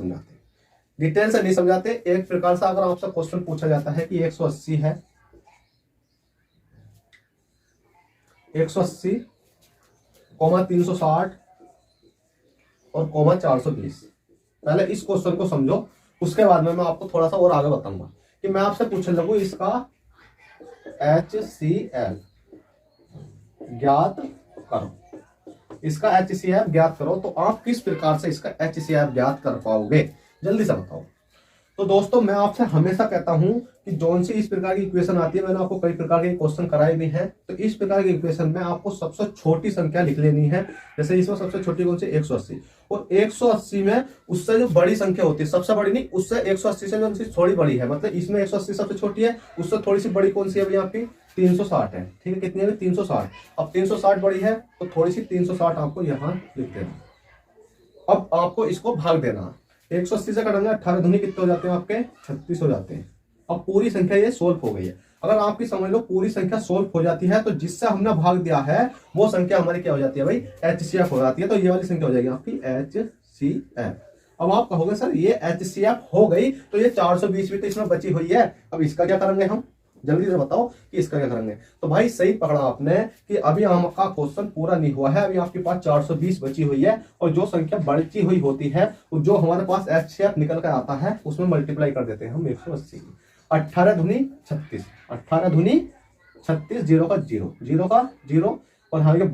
समझाते। एक प्रकार से अगर आपसे क्वेश्चन पूछा जाता है कि 180 है, 180 360 और 420। पहले इस क्वेश्चन को समझो, उसके बाद में मैं आपको थोड़ा सा और आगे बताऊंगा। कि मैं आपसे पूछने लगूं इसका एचसीएफ ज्ञात करो, इसका एचसीएफ ज्ञात करो, तो आप किस प्रकार से इसका एचसीएफ ज्ञात कर पाओगे? जल्दी से बताओ। तो दोस्तों मैं आपसे हमेशा कहता हूं कि जौन सी इस प्रकार की इक्वेशन आती है, मैंने आपको कई प्रकार के क्वेश्चन कराए भी हैं, तो इस प्रकार की इक्वेशन में आपको सबसे छोटी संख्या लिख लेनी है। जैसे इसमें सबसे छोटी कौन सी? 180। और 180 में उससे जो बड़ी संख्या होती है, सबसे बड़ी नहीं, उससे 180 से जो थोड़ी बड़ी है, मतलब इसमें 180 सबसे छोटी है, उससे थोड़ी सी बड़ी कौन सी है अभी आपकी? 360 है। ठीक है, कितनी है? 360। अब 360 बड़ी है तो थोड़ी सी 360 आपको यहाँ लिख देना। अब आपको इसको भाग देना। 180 से कटेंगे, 18 दूनी कितने हो जाते हैं आपके? 36 हो जाते हैं। अब पूरी संख्या ये सोल्व हो गई है। अगर आपकी समझ लो पूरी संख्या सोल्व हो जाती है, तो जिससे हमने भाग दिया है वो संख्या हमारी क्या हो जाती है भाई? एचसीएफ हो जाती है। तो ये वाली संख्या हो जाएगी आपकी एचसीएफ। अब आप कहोगे सर ये एचसीएफ हो गई, तो ये 420 भी तो इसमें बची हुई है, अब इसका क्या करेंगे हम? जल्दी से बताओ कि इसका क्या करेंगे? तो भाई सही पकड़ा आपने कि अभी आपका क्वेश्चन पूरा नहीं हुआ है, अभी आपके पास 420 बची हुई है, और जो संख्या बढ़ती हुई होती है जो हमारे पास एचसीएफ निकल कर आता है उसमें मल्टीप्लाई कर देते हैं हम 180। 18 दूनी 36, 18 दूनी 36, 0 का 0, 0 का 0, और हमारे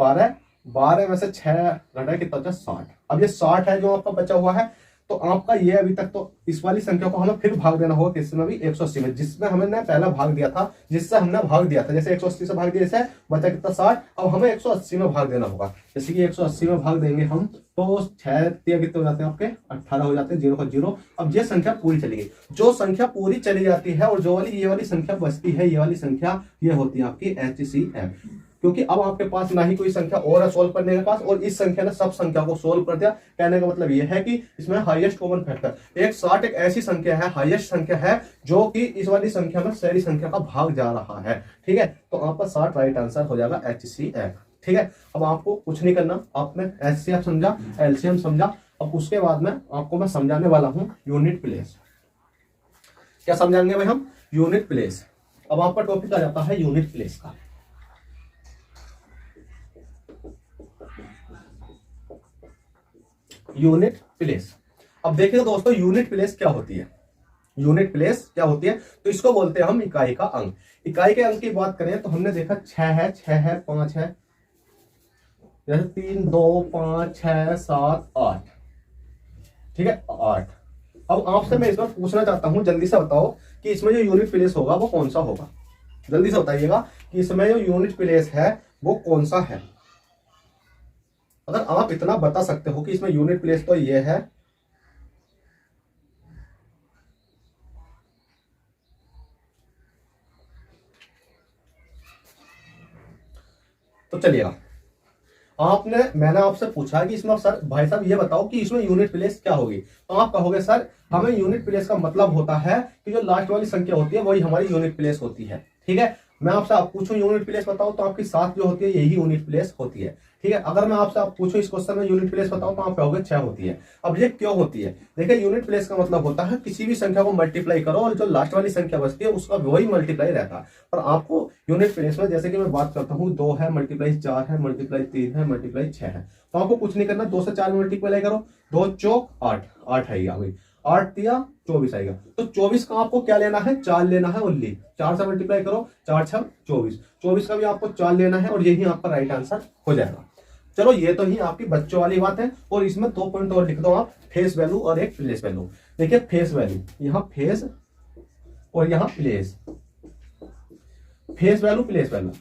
12 में से 6 घटा कितना होता है? 60। अब ये 60 है जो आपका बचा हुआ है, तो आपका ये अभी तक तो इस वाली संख्या को हमें फिर भाग देना होगा किसमें भी? 180 में, जिसमें हमने पहला भाग दिया था, जिससे हमने भाग दिया था। जैसे 180 से भाग दिया, जैसे बचा कितना? 60। अब हमें 180 में भाग देना होगा। जैसे कि 180 में भाग देंगे हम, तो 6 कितने हो जाते हैं आपके? 18 हो जाते हैं, 0 का 0। अब ये संख्या पूरी चली गई। जो संख्या पूरी चली जाती है और जो वाली ये वाली संख्या बचती है, ये वाली संख्या ये होती है आपकी एचसीएफ। क्योंकि अब आपके पास ना ही कोई संख्या और है सोल्व करने के पास, और इस संख्या ने सब संख्या को सोल्व कर दिया। कहने का मतलब यह है कि इसमें हाईएस्ट कॉमन फैक्टर एक 60 एक ऐसी संख्या है, हाईएस्ट संख्या है जो कि इस वाली संख्या में सारी संख्या का भाग जा रहा है। ठीक है, तो आपका 60 राइट आंसर हो जाएगा HCF। ठीक है, अब आपको कुछ नहीं करना, आपने HCF समझा, LCM समझा। अब उसके बाद में आपको मैं समझाने वाला हूं यूनिट प्लेस। क्या समझाएंगे भाई हम? Unit place. अब आपका टॉपिक आ जाता है यूनिट प्लेस का। यूनिट प्लेस, अब देखिए दोस्तों यूनिट प्लेस क्या होती है। यूनिट प्लेस क्या होती है? तो इसको बोलते हैं हम इकाई का अंक। इकाई के अंक की बात करें तो हमने देखा 6 है, 6 है, 5 है, जैसे 3 2 5 6 7 8। ठीक है, 8। अब आपसे मैं इस बार पूछना चाहता हूं, जल्दी से बताओ कि इसमें जो यूनिट प्लेस होगा वो कौन सा होगा। जल्दी से बताइएगा कि इसमें जो यूनिट प्लेस है वो कौन सा है। अगर आप इतना बता सकते हो कि इसमें यूनिट प्लेस तो ये है, तो चलिएगा। मैंने आपसे पूछा कि इसमें सर भाई साहब ये बताओ कि इसमें यूनिट प्लेस क्या होगी, तो आप कहोगे सर हमें यूनिट प्लेस का मतलब होता है कि जो लास्ट वाली संख्या होती है वही हमारी यूनिट प्लेस होती है। ठीक है, मैं आपसे आप पूछूं यूनिट प्लेस बताओ तो आपकी 7 जो होती है यही यूनिट प्लेस होती है। ठीक है, अगर मैं आपसे आप पूछूं इस क्वेश्चन में यूनिट प्लेस बताओ तो आप कहोगे 6 होती है। अब ये क्यों होती है? देखिए यूनिट प्लेस का मतलब होता है किसी भी संख्या को मल्टीप्लाई करो और जो लास्ट वाली संख्या बचती है उसका वही मल्टीप्लाई रहता है। पर आपको यूनिट प्लेस में जैसे कि मैं बात करता हूँ 2 है, मल्टीप्लाई 4 है, मल्टीप्लाई 3 है, मल्टीप्लाई 6 है, तो आपको कुछ नहीं करना, 2 से 4 मल्टीप्लाई करो, 2 चौक 8, 8 आएगा भाई, 8 दिया 24 आएगा। तो 24 का आपको क्या लेना है? 4 लेना है ओनली। 4 से मल्टीप्लाई करो, 4 6 24, 24 का भी आपको 4 लेना है और यही आपका राइट आंसर हो जाएगा। चलो ये तो ही आपकी बच्चों वाली बात है। और इसमें 2 पॉइंट और लिख दो आप, फेस वैल्यू और एक प्लेस वैल्यू। देखिए फेस वैल्यू, यहाँ फेस और यहाँ place. Face value place value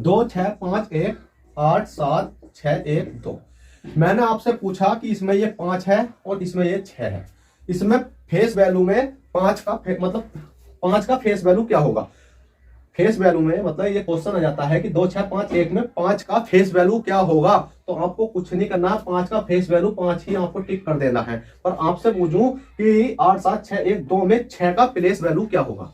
2 6 5 1 8 7 6 1 2। मैंने आपसे पूछा कि इसमें ये 5 है और इसमें ये 6 है। इसमें फेस वैल्यू में 5 का मतलब 5 का फेस वैल्यू क्या होगा? फेस वैल्यू में मतलब ये क्वेश्चन आ जाता है कि 2 6 5 1 में 5 का फेस वैल्यू क्या होगा। तो आपको कुछ नहीं करना, 5 का फेस वैल्यू 5 ही आपको टिक कर देना है। पर आपसे पूछूं कि 8 7 6 1 2 में 6 का प्लेस वैल्यू क्या होगा?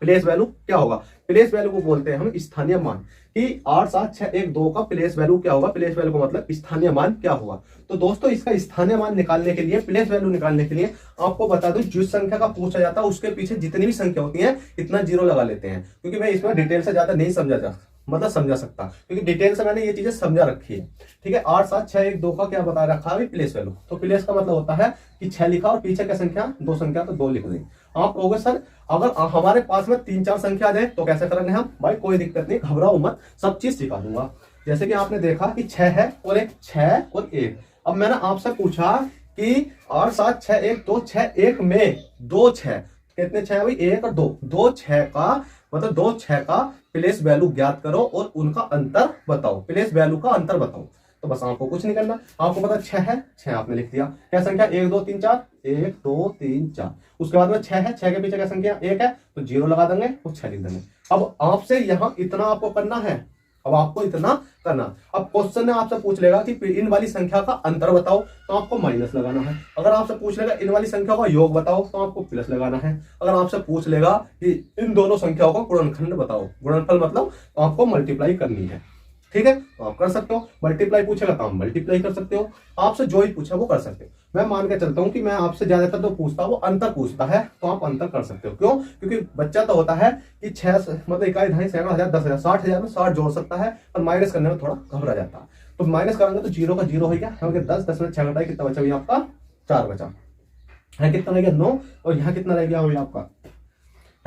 प्लेस वैल्यू क्या होगा? प्लेस वैल्यू को बोलते हैं हम स्थानीय मान। कि 8 7 6 1 2 का प्लेस वैल्यू क्या होगा? प्लेस वैल्यू का मतलब स्थानीय मान क्या होगा। तो दोस्तों इसका स्थानीय मान निकालने के लिए, प्लेस वैल्यू निकालने के लिए आपको बता दूं, जिस संख्या का पूछा जाता है उसके पीछे जितनी भी संख्या होती है इतना जीरो लगा लेते हैं, क्योंकि मैं इसमें डिटेल से ज्यादा नहीं समझा सकता, क्योंकि डिटेल से मैंने ये चीजें समझा रखी है। ठीक है, 8 7 6 1 2 का क्या बता रखा है? Place value. तो प्लेस का मतलब होता है कि 6 लिखा और पीछे क्या संख्या? 2 संख्या, तो 2 लिख दें। आप कहोगे सर अगर हमारे पास में 3 4 संख्या आ जाए तो कैसे करेंगे हम? भाई कोई दिक्कत नहीं, घबराओ मत, सब चीज सिखा दूंगा। जैसे कि आपने देखा कि 6 है और एक 6 और 1। अब मैंने आपसे पूछा कि 8 7 6 1 2 6 1 में 2 6, कितने 6 भाई? 1 और 2, 2 6 का मतलब 2 6 का प्लेस वैल्यू ज्ञात करो और उनका अंतर बताओ। प्लेस वैल्यू का अंतर बताओ। तो बस आपको कुछ नहीं करना, आपको पता 6 है, 6 आपने लिख दिया। क्या संख्या? 1 2 3 4, 1 2 3 4। उसके बाद में 6 है, 6 के पीछे क्या संख्या? 1 है, तो 0 लगा देंगे और 6 लिख देंगे। अब आपसे यहां इतना आपको करना है। अब आपको इतना करना। अब क्वेश्चन ने आपसे पूछ लेगा कि इन वाली संख्या का अंतर बताओ, तो आपको माइनस लगाना है। अगर आपसे पूछ लेगा इन वाली संख्या का योग बताओ, तो आपको प्लस लगाना है। अगर आपसे पूछ लेगा कि इन दोनों संख्याओं का गुणनखंड बताओ, गुणनफल मतलब आपको मल्टीप्लाई करनी है। ठीक है, तो आप कर सकते हो। मल्टीप्लाई पूछेगा तो आप मल्टीप्लाई कर सकते हो। आपसे जो ही पूछा वो कर सकते हो। मैं मान के चलता हूं कि मैं आपसे ज्यादातर जो पूछता हूं वो अंतर पूछता है, तो आप अंतर कर सकते हो। क्यों? क्योंकि बच्चा तो होता है कि 6 मतलब इकाई, ढाई, 7,000, 10,000, 60,000 में 60 जोड़ सकता है, पर माइनस करने में थोड़ा घबरा जाता है। तो माइनस करेंगे तो 0 का 0 हो गया, 10 10 में 6 घटाए कितना बचा? भैया आपका 4 बचा है। कितना रह गया? 9। और यहाँ कितना रह गया भैया आपका?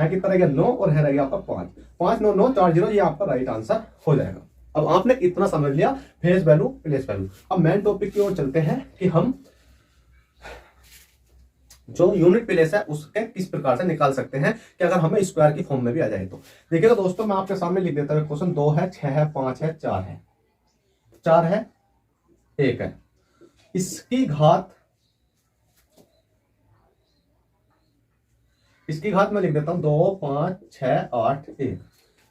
है कितना रह गया? 9। और है रह गया आपका 5। 5 9 9 4 0, ये आपका राइट आंसर हो जाएगा। अब आपने इतना समझ लिया फेस वैल्यू प्लेस वैल्यू। अब मेन टॉपिक की ओर चलते हैं कि हम जो यूनिट प्लेस है उसके किस प्रकार से निकाल सकते हैं कि अगर हमें स्क्वायर की फॉर्म में भी आ जाए तो। देखिएगा दोस्तों, मैं आपके सामने लिख देता हूं क्वेश्चन। 2 है, 6 है, 5 है, 4 है, 4 है, 1 है। इसकी घात मैं लिख देता हूं 2 5 6 8 1।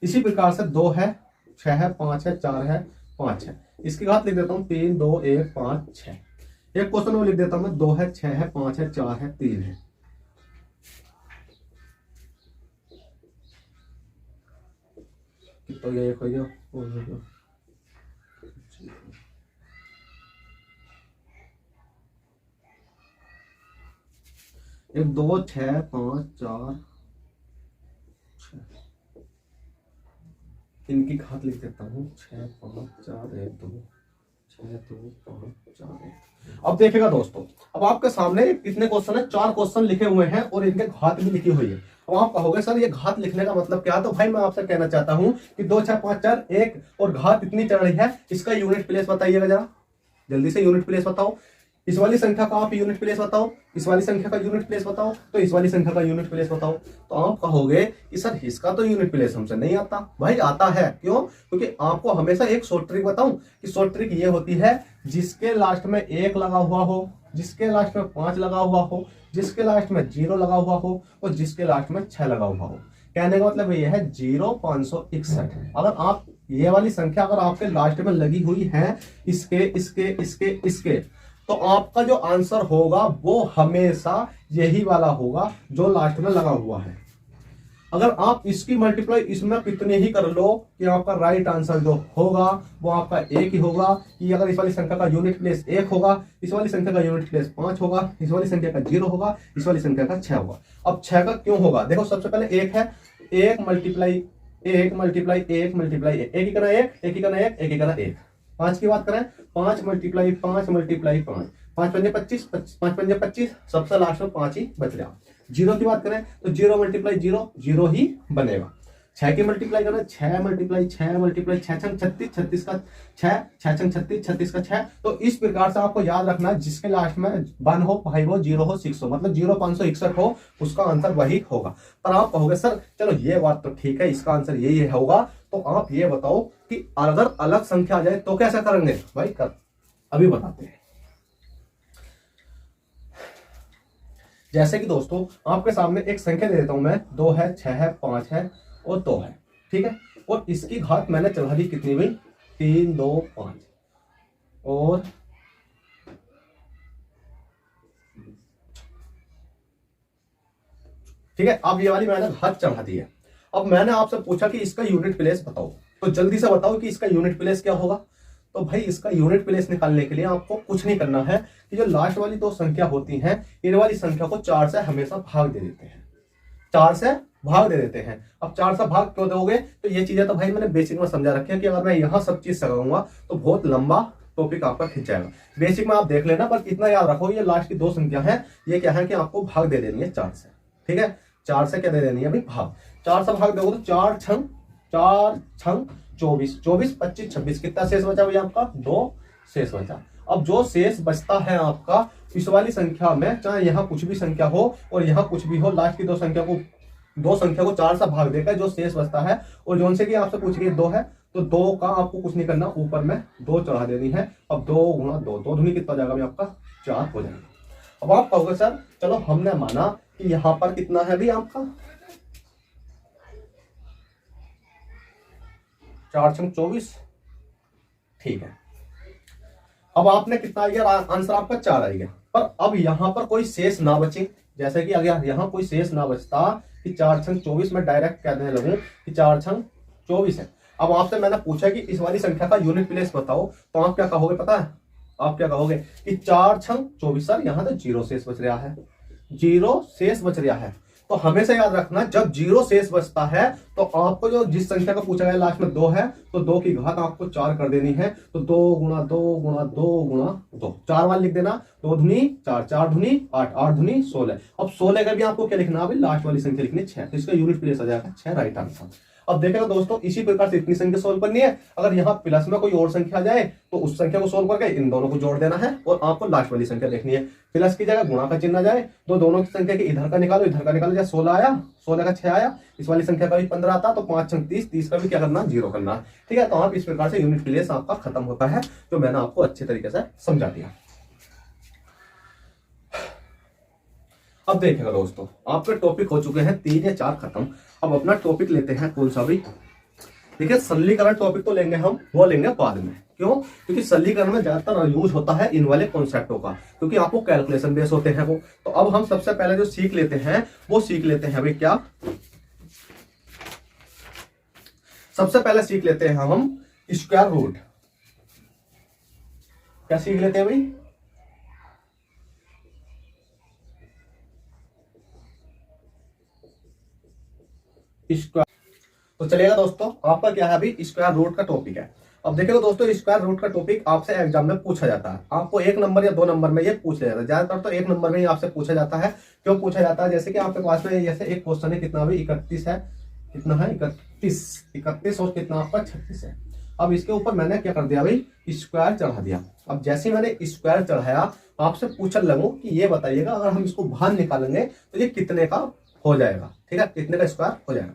इसी प्रकार से 2 है, 6 है, 5 है, 4 है, 5 है। इसकी घात लिख देता हूँ 3 2 1 5 6। एक क्वेश्चन में लिख देता हूँ मैं 2 है, 6 है, 5 है, 4 है, 3 है। तो ये एक हो गया, एक 2 6 5 4 6। इनकी घात लिख देता हूँ 6 5 4 1 2 6 2 5 4 1। अब देखिएगा दोस्तों, अब आपके सामने कितने क्वेश्चन है, 4 क्वेश्चन लिखे हुए हैं और इनके घात भी लिखी हुई है। अब आप कहोगे सर ये घात लिखने का मतलब क्या, तो भाई मैं आपसे कहना चाहता हूं कि 2 6 5 4 1 और घात इतनी चल रही है, इसका यूनिट प्लेस बताइएगा जरा, जल्दी से यूनिट प्लेस बताओ। इस वाली संख्या का आप यूनिट प्लेस बताओ, इस वाली संख्या का यूनिट प्लेस बताओ, तो इस वाली संख्या का यूनिट प्लेस बताओ। तो आप कहोगे कि सर इसका तो यूनिट प्लेस हमसे नहीं आता। भाई आता है, क्यों? क्योंकि आपको हमेशा एक शॉर्ट ट्रिक बताऊं कि शॉर्ट ट्रिक ये होती है, जिसके लास्ट में 1 लगा हुआ हो, जिसके लास्ट में 5 लगा हुआ हो, जिसके लास्ट में 0 लगा हुआ हो और जिसके लास्ट में 6 लगा हुआ हो। कहने का मतलब ये है 0 561। अगर आप ये वाली संख्या अगर आपके लास्ट में लगी हुई है, इसके इसके इसके इसके, तो आपका जो आंसर होगा वो हमेशा यही वाला होगा जो लास्ट में लगा हुआ है। अगर आप इसकी मल्टीप्लाई इसमें कितने ही कर लो कि आपका राइट आंसर जो होगा वो आपका 1 ही होगा। कि अगर इस वाली संख्या का यूनिट प्लेस 1 होगा, इस वाली संख्या का यूनिट प्लेस 5 होगा, इस वाली संख्या का 0 होगा, इस वाली संख्या का 6 होगा। अब 6 का क्यों होगा, देखो सबसे पहले 1 है, 1 मल्टीप्लाई 1 मल्टीप्लाई 1 मल्टीप्लाई 1, 1 ही करना 1, 1 ही करना 1, 1 ही करना 1। 5 की बात करें, 5 मल्टीप्लाई 5 मल्टीप्लाई 5, 5 पंजे 25, 5 पंजे 25, सबसे लास्ट में 5 ही बच रहा। 0 की बात करें तो 0 मल्टीप्लाई 0, 0 ही बनेगा। 6 की मल्टीप्लाई करें, 6 मल्टीप्लाई 6 मल्टीप्लाई 6 छंग 36, 36 का 6, 6 छंग 36, 36 का 6। तो इस प्रकार से आपको याद रखना है, जिसके लास्ट में 1 हो, 5 हो, 0 हो, 6 हो, मतलब 0 561 हो, उसका आंसर वही होगा। पर आप कहोगे सर चलो ये बात तो ठीक है, इसका आंसर यही होगा, तो आप ये बताओ कि अगर अलग संख्या आ जाए तो कैसे करेंगे? भाई कर अभी बताते हैं। जैसे कि दोस्तों आपके सामने एक संख्या दे देता हूं मैं, 2 है, 6 है, 5 है और 2 है, ठीक है। और इसकी घात मैंने चढ़ा दी कितनी भाई, 3 2 5 और ठीक है। अब ये वाली मैंने घात चढ़ा दी है। अब मैंने आपसे पूछा कि इसका यूनिट प्लेस बताओ, तो जल्दी से बताओ कि इसका यूनिट प्लेस क्या होगा। तो भाई इसका यूनिट प्लेस निकालने के लिए आपको कुछ नहीं करना है कि जो लास्ट वाली 2 संख्या होती हैं, इन वाली संख्या को 4 से हमेशा भाग दे देते हैं, 4 से भाग दे देते हैं। अब 4 से भाग क्यों दोगे, तो ये चीजें तो भाई मैंने बेसिक में समझा रखी है कि अगर मैं यहाँ सब चीज लगाऊंगा तो बहुत लंबा टॉपिक आपका खिंच जाएगा। बेसिक में आप देख लेना, पर इतना याद रखो ये लास्ट की 2 संख्या है, ये क्या है कि आपको भाग दे देनी है 4 से, ठीक है। 4 से क्या दे देनी है भाई, भाग। 4 से भाग दोगे तो 4 छंग 24, 24 25 26, कितना शेष बचा भैया आपका, 2 शेष बचा। अब जो शेष बचता है आपका इस वाली संख्या में, चाहे यहाँ कुछ भी संख्या हो और यहाँ कुछ भी हो, लास्ट की 2 संख्या को 4 से भाग देकर जो शेष बचता है, और जो से कि आपसे पूछ रही 2 है, तो 2 का आपको कुछ नहीं करना, ऊपर में 2 चढ़ा देनी है। अब 2 गुणा 2, 2 दूनी कितना जाएगा आपका, 4 हो जाएगा। अब आप कहोगे सर चलो हमने माना कि यहाँ पर कितना है भी आपका 4 छंग 24, ठीक है। अब आपने कितना आ गया आंसर आपका 4 आ गया। पर अब यहां पर कोई शेष ना बचे, जैसे कि अगर यहां कोई शेष ना बचता कि 4 छंग 24 में डायरेक्ट कहने लगूं कि 4 छंग 24 है। अब आपसे मैंने पूछा कि इस वाली संख्या का यूनिट प्लेस बताओ, तो आप क्या कहोगे पता है, आप क्या कहोगे कि 4 छंग 24, सर यहां तो 0 शेष बच रहा है, 0 शेष बच रहा है। तो हमेशा याद रखना जब 0 शेष बचता है तो आपको जो जिस संख्या का पूछा गया लास्ट में 2 है, तो 2 की घात आपको 4 कर देनी है। तो 2 गुणा 2 गुणा 2 गुणा 2, 4 बार लिख देना, 2 धुनी 4, 4 धुनी 8, 8 धुनी 16। अब 16 का भी आपको क्या लिखना है, लास्ट वाली संख्या लिखनी 6, तो इसका यूनिट प्लेस आ जाएगा 6, राइट आंसर। अब देखेगा दोस्तों इसी प्रकार से इतनी संख्या सोल्व करनी है। अगर यहाँ प्लस में कोई और संख्या जाए तो उस संख्या को सोल्व करके इन दोनों को जोड़ देना है और आपको लास्ट वाली संख्या देखनी है। प्लस की जगह गुणा का चिन्ह जाए तो दोनों की संख्या के इधर का निकालो, इधर का निकालो। जैसे 16 आया, 16 का 6 आया, इस वाली संख्या का भी 15 आता, तो 5 छंग 30, 30 का भी क्या करना, 0 करना, ठीक है। तो आप इस प्रकार से यूनिट प्लेस आपका खत्म होता है, जो मैंने आपको अच्छे तरीके से समझा दिया। अब देखिएगा दोस्तों आपके टॉपिक हो चुके हैं 3 या 4 खत्म। अब अपना टॉपिक लेते हैं कौन सा भी, देखिए सरलीकरण टॉपिक तो लेंगे हम, वो लेंगे बाद में। क्यों? क्योंकि सरलीकरण में ज्यादातर यूज होता है इन वाले कॉन्सेप्टों का, क्योंकि आपको कैलकुलेशन बेस होते हैं वो। तो अब हम सबसे पहले जो सीख लेते हैं वो सीख लेते हैं भाई क्या, सबसे पहले सीख लेते हैं हम स्क्वायर रूट। क्या सीख लेते हैं भाई? स्क्वायर। तो चलिएगा दोस्तों, आपका क्या है अभी स्क्वायर रूट का टॉपिक है। अब देखिएगा दोस्तों, स्क्वायर रूट का टॉपिक आपसे एग्जाम में पूछा जाता है। आपको 1 नंबर या 2 नंबर में ये पूछ लिया जाता है, ज्यादातर तो 1 नंबर में ही आपसे पूछा जाता है। क्यों पूछा जाता है? जैसे कि आपके पास में जैसे एक क्वेश्चन है, कितना भी 31 है, कितना है 31 और कितना आपका 36 है। अब इसके ऊपर मैंने क्या कर दिया भाई, स्क्वायर चढ़ा दिया। अब जैसे मैंने स्क्वायर चढ़ाया, आपसे पूछने लगूं कि ये बताइएगा अगर हम इसको बाहर निकालेंगे तो ये कितने का हो जाएगा। ठीक है, कितने का स्क्वायर हो जाएगा।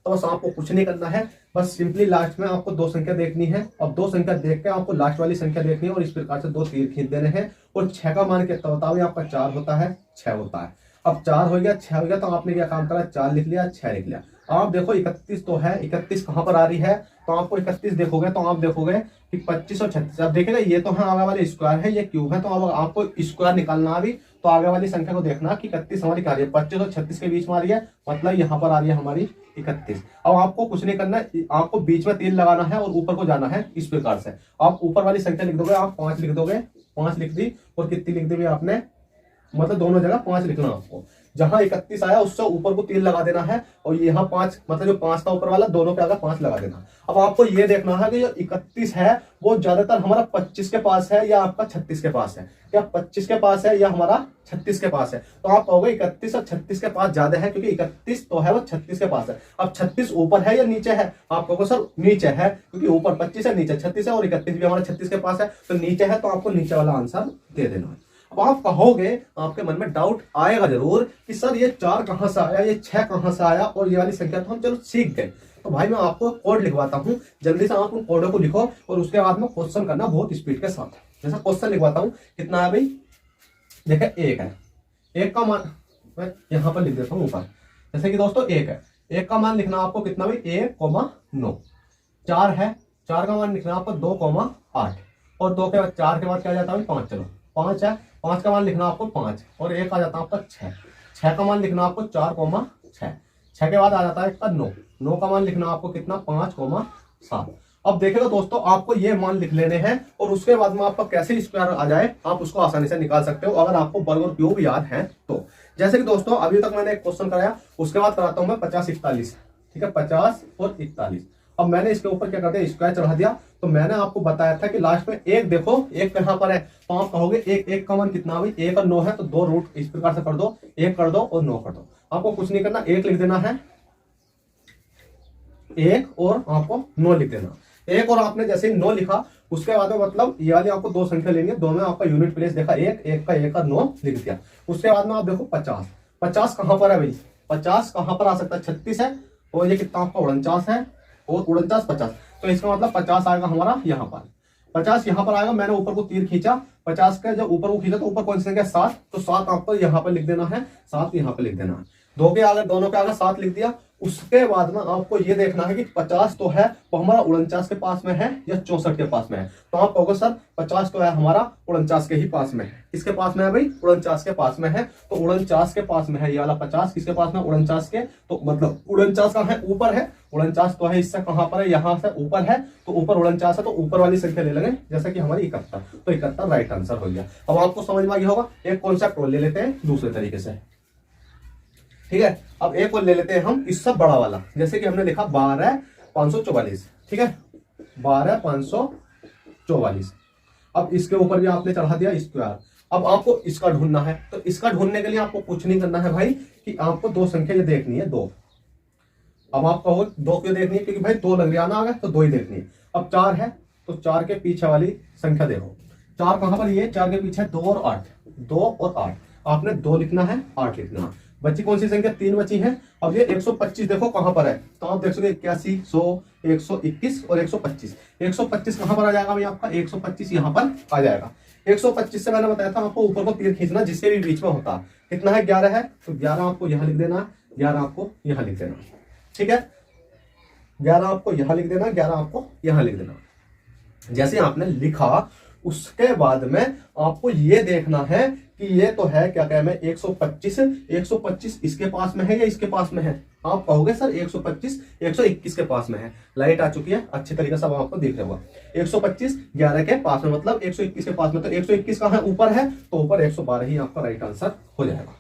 तो बस आपको कुछ नहीं करना है, बस सिंपली लास्ट में आपको 2 संख्या देखनी है। अब 2 संख्या देख के आपको लास्ट वाली संख्या देखनी है और इस प्रकार से 2 तीर खींच देने हैं। और 6 का मान कितना होता है? आपका 4 होता है, 6 होता है। अब 4 हो गया, 6 हो गया, तो आपने क्या काम करा, 4 लिख लिया, 6 लिख लिया। आप देखो 31 तो है, 31 कहां पर आ रही है? तो आपको 31 देखोगे तो आप देखोगे कि 25 और 36। अब देखेगा ये तो है आगे वाले स्क्वायर है, ये क्यूब है। तो अब आपको स्क्वायर निकालना अभी, तो आगे वाली संख्या को देखना कि 31 हमारी क्या आ रही है, 25 और 36 के बीच में आ रही है, मतलब यहाँ पर आ रही है हमारी 31। अब आपको कुछ नहीं करना, आपको बीच में 3 लगाना है और ऊपर को जाना है इस प्रकार से। आप ऊपर वाली संख्या लिख दोगे, आप 5 लिख दोगे, 5 लिख दी, और कितनी लिख दी आपने, मतलब दोनों जगह 5 लिखना आपको। जहां 31 आया उससे ऊपर को 3 लगा देना है, और यहाँ 5, मतलब जो 5 था ऊपर वाला, दोनों पे आगे 5 लगा देना। अब आपको ये देखना है कि जो 31 है वो ज्यादातर हमारा 25 के पास है या आपका 36 के पास है, या 25 के पास है या हमारा 36 के पास है। तो आप कहोगे 31 और 36 के पास ज्यादा है, क्योंकि 31 तो है वो 36 के पास है। अब 36 ऊपर है या नीचे है? आप कहोगे सर नीचे है, क्योंकि ऊपर 25 है, नीचे 36 है, और 31 भी हमारा 36 के पास है, तो नीचे है। तो आपको नीचे वाला आंसर दे देना है। अब आप कहोगे, आपके मन में डाउट आएगा जरूर कि सर ये 4 कहां से आया, ये 6 कहां से आया, और ये वाली संख्या तो हम चलो सीख गए। तो भाई मैं आपको कोड लिखवाता हूं, जल्दी से आप उन कोडों को लिखो और उसके बाद में क्वेश्चन करना बहुत स्पीड के साथ। जैसा क्वेश्चन लिखवाता हूं, कितना है भाई, देखिए 1 है, 1 का मान मैं यहां पर लिख देता हूं ऊपर। जैसे कि दोस्तों 1 है, 1 का मान लिखना आपको कितना भाई, 1,9। 4 है, 4 का मान लिखना आपको 2,8, और 2 के बाद 4 के बाद क्या जाता है 5। चलो 5 है, 5 का मान लिखना आपको 5, और 1 आ जाता है आपका 6। 6 का मान लिखना आपको 4,6। 6 के बाद आ जाता है इसका 9। 9 का मान लिखना आपको कितना, 5,7। अब देखिएगा दोस्तों, आपको ये मान लिख लेने हैं, और उसके बाद में आपका कैसे स्क्वायर आ जाए आप उसको आसानी से निकाल सकते हो, अगर आपको वर्ग और क्यूब याद है तो। जैसे कि दोस्तों अभी तक मैंने एक क्वेश्चन कराया, उसके बाद कराता हूं मैं 50 41। ठीक है, 50 और 41। अब मैंने इसके ऊपर क्या कर दिया, स्क्वायर चढ़ा दिया। तो मैंने आपको बताया था कि लास्ट में 1 देखो, 1 कहां पर है, तो आप कहोगे 1 का मान कितना भाई, 1 और 9 है, तो 2 रूट इस प्रकार से कर दो, 1 कर दो और 9 कर दो। आपको कुछ नहीं करना, 1 लिख देना है, 1 और आपको 9 लिख देना। 1 और आपने जैसे ही 9 लिखा, उसके बाद में मतलब ये वाली आपको 2 संख्या लेनी है, दोनों में आपका यूनिट प्लेस देखा, 1 का 1 और 9 लिख दिया। उसके बाद में आप देखो 50, 50 कहां पर है भाई, 50 कहां पर आ सकता है, 36 है, और ये कितना आपका 49 है, और 49 50, तो इसका मतलब 50 आएगा हमारा यहाँ पर, 50 यहाँ पर आएगा। मैंने ऊपर को तीर खींचा, 50 का जब ऊपर को खींचा तो ऊपर कौन सी संख्या, 7, तो 7 आपको यहाँ पर लिख देना है, 7 यहाँ पर लिख देना है। दोनों के आगे 7 लिख दिया। उसके बाद में आपको ये देखना है कि 50 तो है वो हमारा 49 के पास में है या 64 के पास में है। तो आप कहोगे सर 50 तो है हमारा 49 के ही पास में है। किसके पास में है भाई, 49 के पास में है। तो 49 के पास में है ये वाला 50, किसके पास में, 49 के। तो मतलब 49 कहाँ है, ऊपर है, 49 तो है इससे कहां पर है, यहाँ से ऊपर है, तो ऊपर 49 है, तो ऊपर वाली संख्या ले लेंगे, जैसे कि हमारी 71। तो 71 राइट आंसर हो गया। अब आपको समझ में आ गया होगा। एक कॉन्सेप्ट और ले लेते हैं दूसरे तरीके से, ठीक है। अब एक और ले लेते हैं हम इससे बड़ा वाला, जैसे कि हमने लिखा 12,544, ठीक है, 12,544। अब इसके ऊपर भी आपने चढ़ा दिया स्क्वायर। अब आपको इसका ढूंढना है, तो इसका ढूंढने के लिए आपको कुछ नहीं करना है भाई, कि आपको 2 संख्या ये देखनी है, 2। अब आप कहो 2 क्यों देखनी है, क्योंकि भाई 2 लग जाना आ गया, तो 2 ही देखनी है। अब 4 है, तो 4 के पीछे वाली संख्या देखो, 4 कहां पर, ये 4 के पीछे 2 और 8, 2 और 8। आपने 2 लिखना है, 8 लिखना है। बची कौन सी संख्या, 3 बची है। अब ये 125 देखो कहां पर है, तो आप देख सकते 81, 100, 121 और 125। 125 कहां पर आ जाएगा भाई आपका, 125 यहां पर आ जाएगा। 125 से मैंने बताया था आपको ऊपर को तीर खींचना, जिसके भी बीच में होता। कितना है, 11 है, तो 11 आपको यहां लिख देना, 11 आपको यहां लिख देना, ठीक है। 11 आपको यहाँ लिख देना, 11 आपको यहाँ लिख देना। जैसे आपने लिखा उसके बाद में आपको ये देखना है कि ये तो है क्या क्या में 125, 125 इसके पास में है या इसके पास में है। आप कहोगे सर 125 121 के पास में है। लाइट आ चुकी है अच्छी तरीके से, अब आपको दिख रहा होगा 125 11 के पास में, मतलब 121 के पास में। तो 121 कहाँ है, ऊपर है, तो ऊपर 112 ही आपका राइट आंसर हो जाएगा।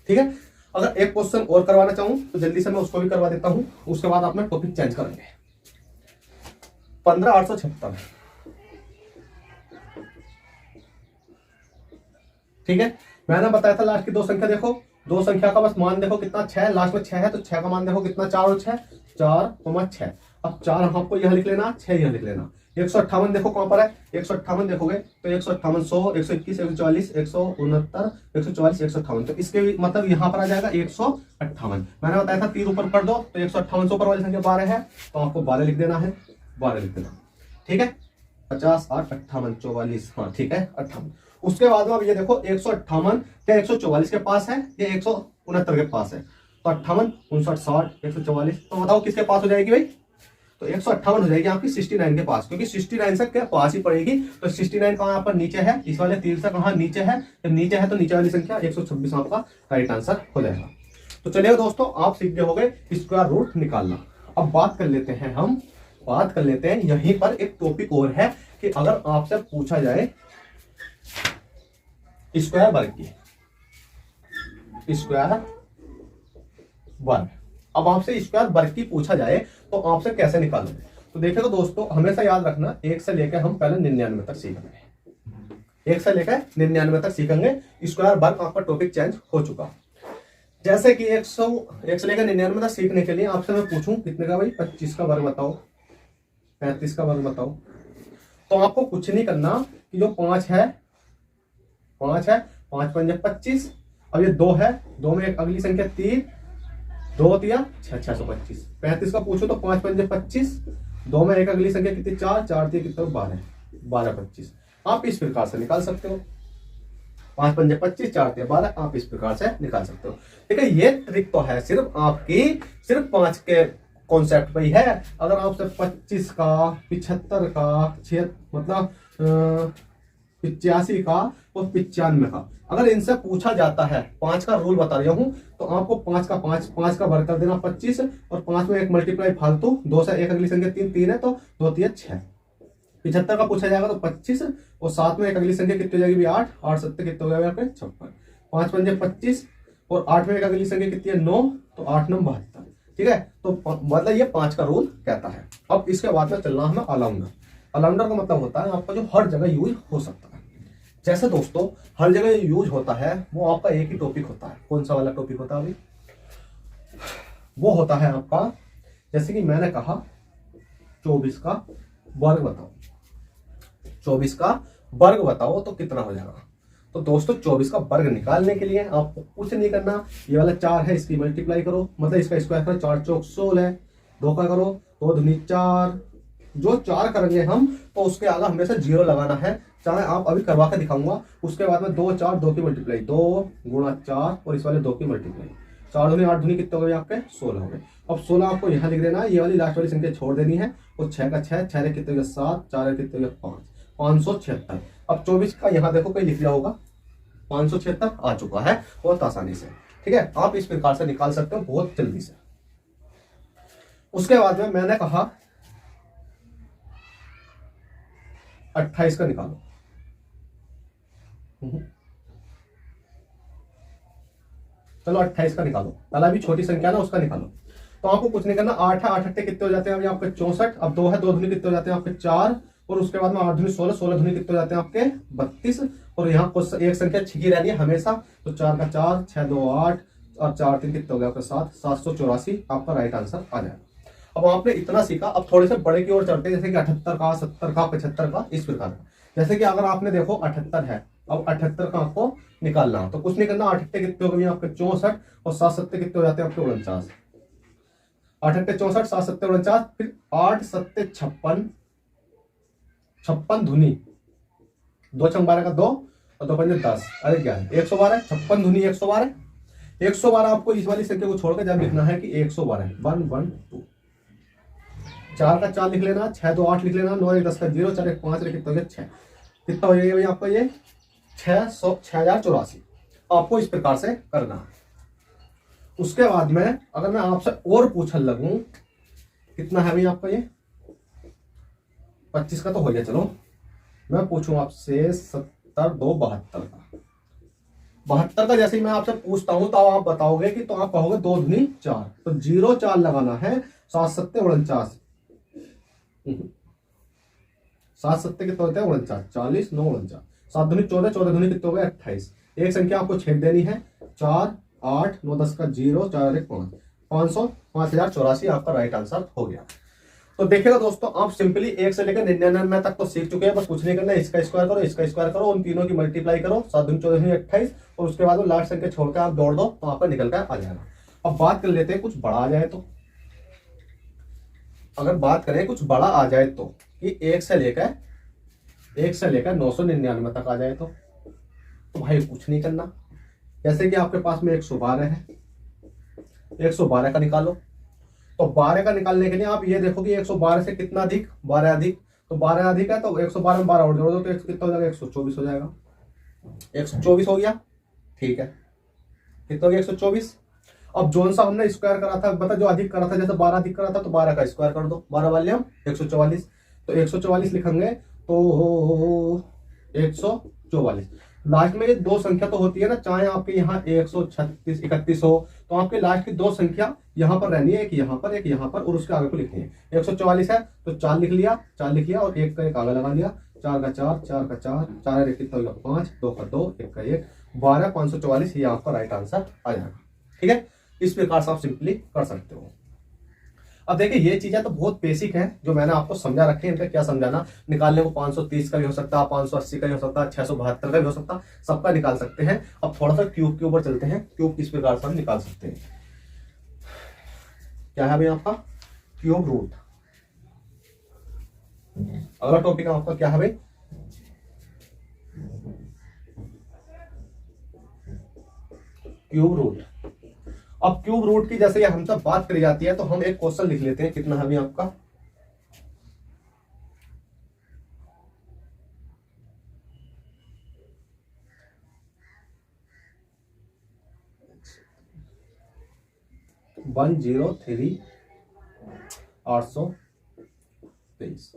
ठीक है, अगर एक क्वेश्चन और करवाना चाहूं तो जल्दी से मैं उसको भी करवा देता हूं, उसके बाद आप टॉपिक चेंज करेंगे। 15876, ठीक है। मैंने बताया था लास्ट की दो संख्या देखो, दो संख्या का बस मान देखो कितना 6, लास्ट में 6 है तो 6 का मान देखो कितना 4 और 6, 4,6। अब 4 आपको यहां लिख लेना, 6 यहां लिख लेना। 158 देखो कहां पर है, 158 देखोगे तो 158 100 121 144 169 144 158, तो इसके मतलब यहां पर आ जाएगा 158। मैंने बताया था 3 ऊपर कर दो तो 158 ऊपर वाली संख्या 12 है, तो आपको 12 लिख देना है, 12 लिख देना। ठीक है, 50 8 58 44, हाँ ठीक है 58। उसके बाद में अब ये देखो 158 क्या 144 के पास है या 169 के पास है, तो 58 59 60 144, तो बताओ किसके पास हो जाएगी भाई, तो 158 हो जाएगी आपकी 69 के पास, क्योंकि 69 से क्या पास ही पड़ेगी। तो 69 कहां पर नीचे है, इस वाले तीर से कहां नीचे है, जब नीचे है तो नीचे वाली संख्या 126 आपका राइट आंसर हो जाएगा। तो चलिए दोस्तों आप सीख गए हो गए स्क्वायर रूट निकालना। अब बात कर लेते हैं हम, बात कर लेते हैं यहीं पर एक टॉपिक और है कि अगर आपसे पूछा जाए स्क्वायर वर्ग की, स्क्वायर वर्ग, अब आपसे स्क्वायर वर्ग की पूछा जाए तो आपसे कैसे निकालोगे। तो देखो दोस्तों हमेशा याद रखना 1 से लेकर हम पहले 99 तक सीखेंगे, 1 से लेकर 99 तक सीखेंगे। स्क्वायर वर्ग आपका टॉपिक चेंज हो चुका। जैसे कि 1 से लेकर 99 तक सीखने के लिए आपसे मैं पूछूं कितने का भाई, 25 का वर्ग बताओ, 35 का वर्ग बताओ, तो आपको कुछ नहीं करना कि जो 5 है 5 5 25, अब ये 2 है, 2 में एक अगली संख्या 3, 2 दिया 625। 35 का पूछो तो 5 5 25, 2 में एक अगली संख्या कितनी 4, 4 दिए कितने 12, 12 25। आप इस प्रकार से निकाल सकते हो, 5 5 25 4 दिए 12, आप इस प्रकार से निकाल सकते हो। ठीक है, ये ट्रिक तो है सिर्फ आपकी, सिर्फ 5 के कॉन्सेप्ट पे ही है। अगर आपसे 25 का 75 का 6 मतलब 85 का और 95 का अगर इनसे पूछा जाता है, 5 का रूल बता रहा हूं, तो आपको 5 का 5 का वर्ग कर देना 25, और 5 में एक मल्टीप्लाई फालतू, 2 से एक अगली संख्या 3 3 है तो 2 3 6। 75 का पूछा जाएगा तो 25, और 7 में एक अगली संख्या कितनी हो जाएगी 8, 8 7 कितने हो जाएगा 56, 5 5 25, और 8 में एक अगली संख्या कितनी है 9, तो 8 9 72। ठीक है, तो मतलब ये 5 का रूल कहता है। अब इसके बाद में चलना हमें अलाउंडर। अलाउंडर का मतलब होता है आपका जो हर जगह यूज हो सकता है। जैसे दोस्तों हर जगह यूज होता है वो आपका एक ही टॉपिक होता है। कौन सा वाला टॉपिक होता है अभी, वो होता है आपका, जैसे कि मैंने कहा 24 का वर्ग बताओ, 24 का वर्ग बताओ तो कितना हो जाएगा। तो दोस्तों 24 का वर्ग निकालने के लिए आपको कुछ नहीं करना, ये वाला 4 है इसकी मल्टीप्लाई करो, मतलब इसका स्क्वायर करो, 4 चौक 16, 2 का करो 2 दूनी 4, जो 4 करेंगे हम तो उसके आगे हमेशा 0 लगाना है, चाहे आप अभी करवा के दिखाऊंगा। उसके बाद में 2 4 2 की मल्टीप्लाई, 2 गुणा 4 और इस वाले 2 की मल्टीप्लाई, 4 दूनी 8 दूनी कितने हो गए आपके 16 हो गए। अब 16 आपको यहाँ लिख देना है, ये वाली लास्ट वाली संख्या छोड़ देनी है, और 6 का 6, 6 कितने हो गए 7, 4 कितने हो गए 5, 576। अब 24 का यहाँ देखो कहीं लिख लिया होगा 576 आ चुका है बहुत आसानी से। ठीक है, आप इस प्रकार से निकाल सकते हो बहुत जल्दी से। उसके बाद में मैंने कहा 28 का निकालो, चलो 28 का निकालो, पहला भी छोटी संख्या ना उसका निकालो। तो आपको कुछ नहीं करना, 8 है 8 8 कितने हो जाते हैं अभी आपके 64, अब 2 है 2 दूनी कितने हो जाते हैं आपके 4, और उसके बाद में 8 दूनी 16, 16 दूनी कितने हो जाते हैं आपके 32, और यहाँ कुछ एक संख्या छिकी रहनी है हमेशा, तो 4 का 4, 6 2 8, और 4 3 कितने हो गया आपके 7, 784 आपका राइट आंसर आ जाएगा। अब आपने इतना सीखा, अब थोड़े से बड़े की ओर चलते हैं, जैसे कि 78 का 70 का 75 का इस प्रकार का। जैसे कि अगर आपने देखो 78 है, अब 78 का आपको निकालना, तो कुछ नहीं करना, 8 कितने हो गए आपके 64, और 7 7 कितने हो जाते हैं आपके 49, 8 64 7 7 49, फिर 8 7 56, 56 धुनी 2 6 12 का 2 और 2 5 10, अरे क्या है 112, 56 धुनी 112, 112 आपको इस वाली संख्या को छोड़कर जब लिखना है कि 112 1 1 2, 4 का 4 लिख लेना, 6 2 8 लिख लेना, 9 1 10 का 0, 4 1 5 कितना हो गया 6। कितना हो जाएगा भाई आपका ये 6084। आपको इस प्रकार से करना है। उसके बाद में अगर मैं आपसे और पूछने लगूं कितना है भाई आपका ये 25 का तो हो गया, चलो मैं पूछूं आपसे 70 2 72 का। 72 का जैसे ही मैं आपसे पूछता हूं तो आप बताओगे कि, तो आप कहोगे 2 दूनी 4, तो 0 4 लगाना है। 7 7 49, 7 7 कितना होता है 49, 40 9 49, 7 दूनी 14, 14 दूनी कितने हो गए 28। एक संख्या आपको छेद देनी है, 4 8 9 10 का 0, 4 1 5, 500 5084 आपका राइट आंसर हो गया। तो देखिएगा दोस्तों, आप सिंपली 1 से लेकर 99 तक तो सीख चुके हैं। बस कुछ नहीं करना है, इसका स्क्वायर करो, इसका स्क्वायर करो, उन तीनों की मल्टीप्लाई करो, 7 दूनी 14 दूनी 28, और उसके बाद वो लास्ट संख्या छोड़कर आप जोड़ दो तो आपका निकल कर आ जाएगा। अब बात कर लेते हैं कुछ बड़ा आ जाए तो। अगर बात करें कुछ बड़ा आ जाए तो कि 1 से लेकर 999 तक आ जाए तो भाई कुछ नहीं करना। जैसे कि आपके पास में 112 है, 112 का निकालो। तो 12 का निकालने के लिए आप ये देखो कि 112 से कितना अधिक, 12 अधिक, तो 12 अधिक है तो 112 में 12 और जोड़ दो तो कितना हो जाएगा 124 हो जाएगा। 124 हो गया, ठीक है। कितना हो गया 124। अब जोन सा हमने स्क्वायर करा था, बता जो अधिक करा था, जैसे 12 अधिक करा था तो 12 का स्क्वायर कर दो, 12 वाले हम 144, तो 144 लिखेंगे तो 144। लास्ट में ये दो संख्या तो होती है ना, चाहे आपके यहाँ 136 31 हो तो आपके लास्ट की दो संख्या यहाँ पर रहनी है, एक यहाँ पर एक यहाँ पर, और उसके आगे को लिखनी है। 144 है तो 4 लिख लिया, 4 लिख लिया और 1 का 1 आगे लगा लिया, 4 का 4, 4 का 4, 4 कितना होगा 5, 2 का 2, 1 का 1, 12 544 ये आपका राइट आंसर आ जाएगा। ठीक है, इस प्रकार से आप सिंपली कर सकते हो। अब देखिए ये चीजें तो बहुत बेसिक है जो मैंने आपको समझा रखी है, इनका क्या समझाना। निकालने को 530 का भी हो सकता है, 580 का भी हो सकता है, 672 का भी हो सकता है, सबका निकाल सकते हैं। अब थोड़ा सा क्यूब के ऊपर चलते हैं, क्यूब किस प्रकार से हम निकाल सकते हैं। क्या है भाई आपका क्यूब रूट। अगला टॉपिक है आपका क्या है भाई क्यूब रूट। अब क्यूब रूट की जैसे हम सब बात करी जाती है तो हम एक क्वेश्चन लिख लेते हैं। कितना है आपका वन 823।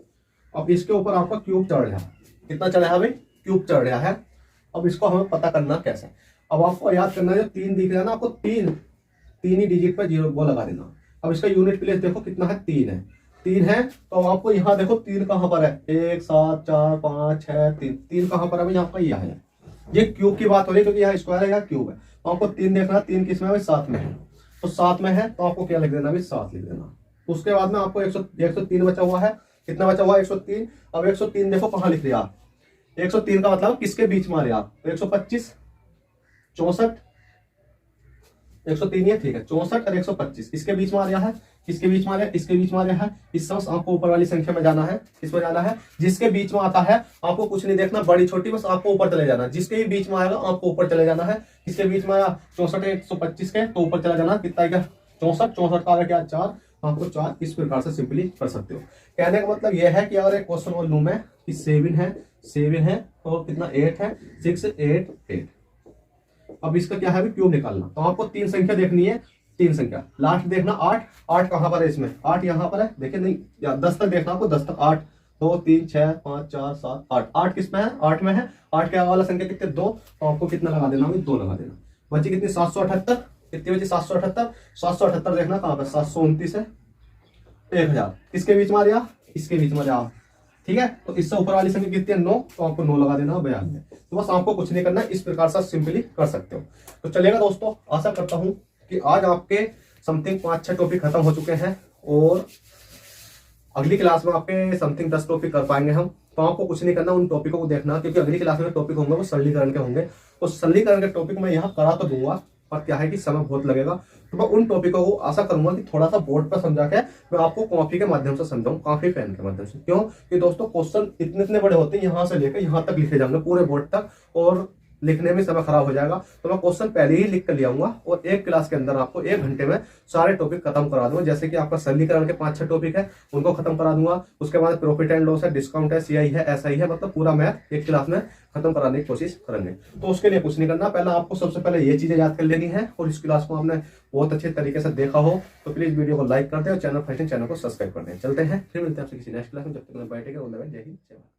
अब इसके ऊपर आपका क्यूब चढ़ रहा है। कितना चढ़ा है भाई क्यूब चढ़ रहा है। अब इसको हमें पता करना कैसे। अब आपको याद करना है जो 3 दिख रहा है ना आपको, तीन ही डिजिट पर जीरो वो लगा देना। अब इसका यूनिट प्लेस देखो कितना है 3 है, 3 है तो आपको यहाँ देखो 3 कहां पर है 1 7 4 5 6 3 कहां पर है भाई आपका यहाँ है। ये क्यूब की बात हो रही है क्योंकि यहाँ स्क्वायर है यहाँ क्यूब है। तो आपको 3 देखना, 3 किस में है 7 में है, तो 7 में है तो आपको क्या लिख देना भाई 7 लिख देना। उसके बाद में आपको 103 बचा हुआ है। कितना बचा हुआ है 103। अब 103 देखो कहां लिख दिया 103 का मतलब किसके बीच में आ रहा तो 125 64 103 है, ठीक है 64 और 125 इसके बीच में आ रहा है। किसके बीच में आ रहा है इसके बीच में आ रहा है। इस समय आपको ऊपर वाली संख्या में जाना है। किसमें जाना है जिसके बीच में आता है। आपको कुछ नहीं देखना बड़ी छोटी, बस आपको ऊपर चले जाना। जिसके भी बीच में आएगा आपको ऊपर चले जाना है। किसके बीच में आया 64 125 के तो ऊपर चला जाना। कितना आएगा 64 का आएगा क्या 4, आपको 4 इस प्रकार से सिंपली कर सकते हो। कहने का मतलब यह है कि अगर एक क्वेश्चन और लूं मैं कि 7 है और कितना 8 है 6 8 8। अब इसका क्या है क्यूब निकालना। तो आपको 3 संख्या देखनी है, 3 संख्या लास्ट देखना 8 8 कहां पर है इसमें 8 यहां पर है देखिए नहीं 10 तक देखना आपको 10 तक 8 2 3 6 5 4 7 8 8 किस में है 8 में है। 8 के वाला संख्या कितने 2, तो आपको कितना लगा देना 2 लगा देना। बची कितनी 778, कितनी बची 778 778 देखना कहां पर 729 है 1000 किसके बीच में आ रहा इसके बीच में आ। ठीक है, तो इससे ऊपर वाली संख्या कितनी है 9, तो आपको 9 लगा देना 92। तो बस आपको कुछ नहीं करना है, इस प्रकार से सिंपली कर सकते हो। तो चलेगा दोस्तों, आशा करता हूं कि आज आपके समथिंग 5-6 टॉपिक खत्म हो चुके हैं और अगली क्लास में आपके समथिंग 10 टॉपिक कर पाएंगे हम। तो आपको कुछ नहीं करना, उन टॉपिकों को देखना, क्योंकि अगली क्लास में टॉपिक होंगे वो सरलीकरण के होंगे। तो सरलीकरण के टॉपिक मैं यहाँ करा तो दूंगा पर क्या है कि समय बहुत लगेगा। तो मैं उन टॉपिकों को आशा करूंगा कि थोड़ा सा बोर्ड पर समझा के मैं आपको कॉपी के माध्यम से समझाऊं, कॉपी पेन के माध्यम से। क्यों कि दोस्तों क्वेश्चन इतने बड़े होते हैं, यहाँ से लेकर यहाँ तक लिखे जाएंगे पूरे बोर्ड तक, और लिखने में समय खराब हो जाएगा। तो मैं क्वेश्चन पहले ही लिख कर ले आऊंगा और एक क्लास के अंदर आपको 1 घंटे में सारे टॉपिक खत्म करा दूंगा। जैसे कि आपका सरलीकरण के 5-6 टॉपिक है, उनको खत्म करा दूंगा। उसके बाद प्रॉफिट एंड लॉस है, डिस्काउंट है, सीआई है, एसआई है, मतलब पूरा मैथ एक क्लास में खत्म कराने की कोशिश करेंगे। तो उसके लिए कुछ नहीं करना, पहले आपको सबसे पहले ये चीजें याद कर लेनी है। और इस क्लास को आपने बहुत अच्छे तरीके से देखा हो तो प्लीज वीडियो को लाइक कर दे और चैनल को सब्सक्राइब कर दें। चलते हैं, फिर मिलते हैं आपसे किसी नेक्स्ट क्लास में। जब तक मैं बैठेगा, जय हिंद, जय भारत।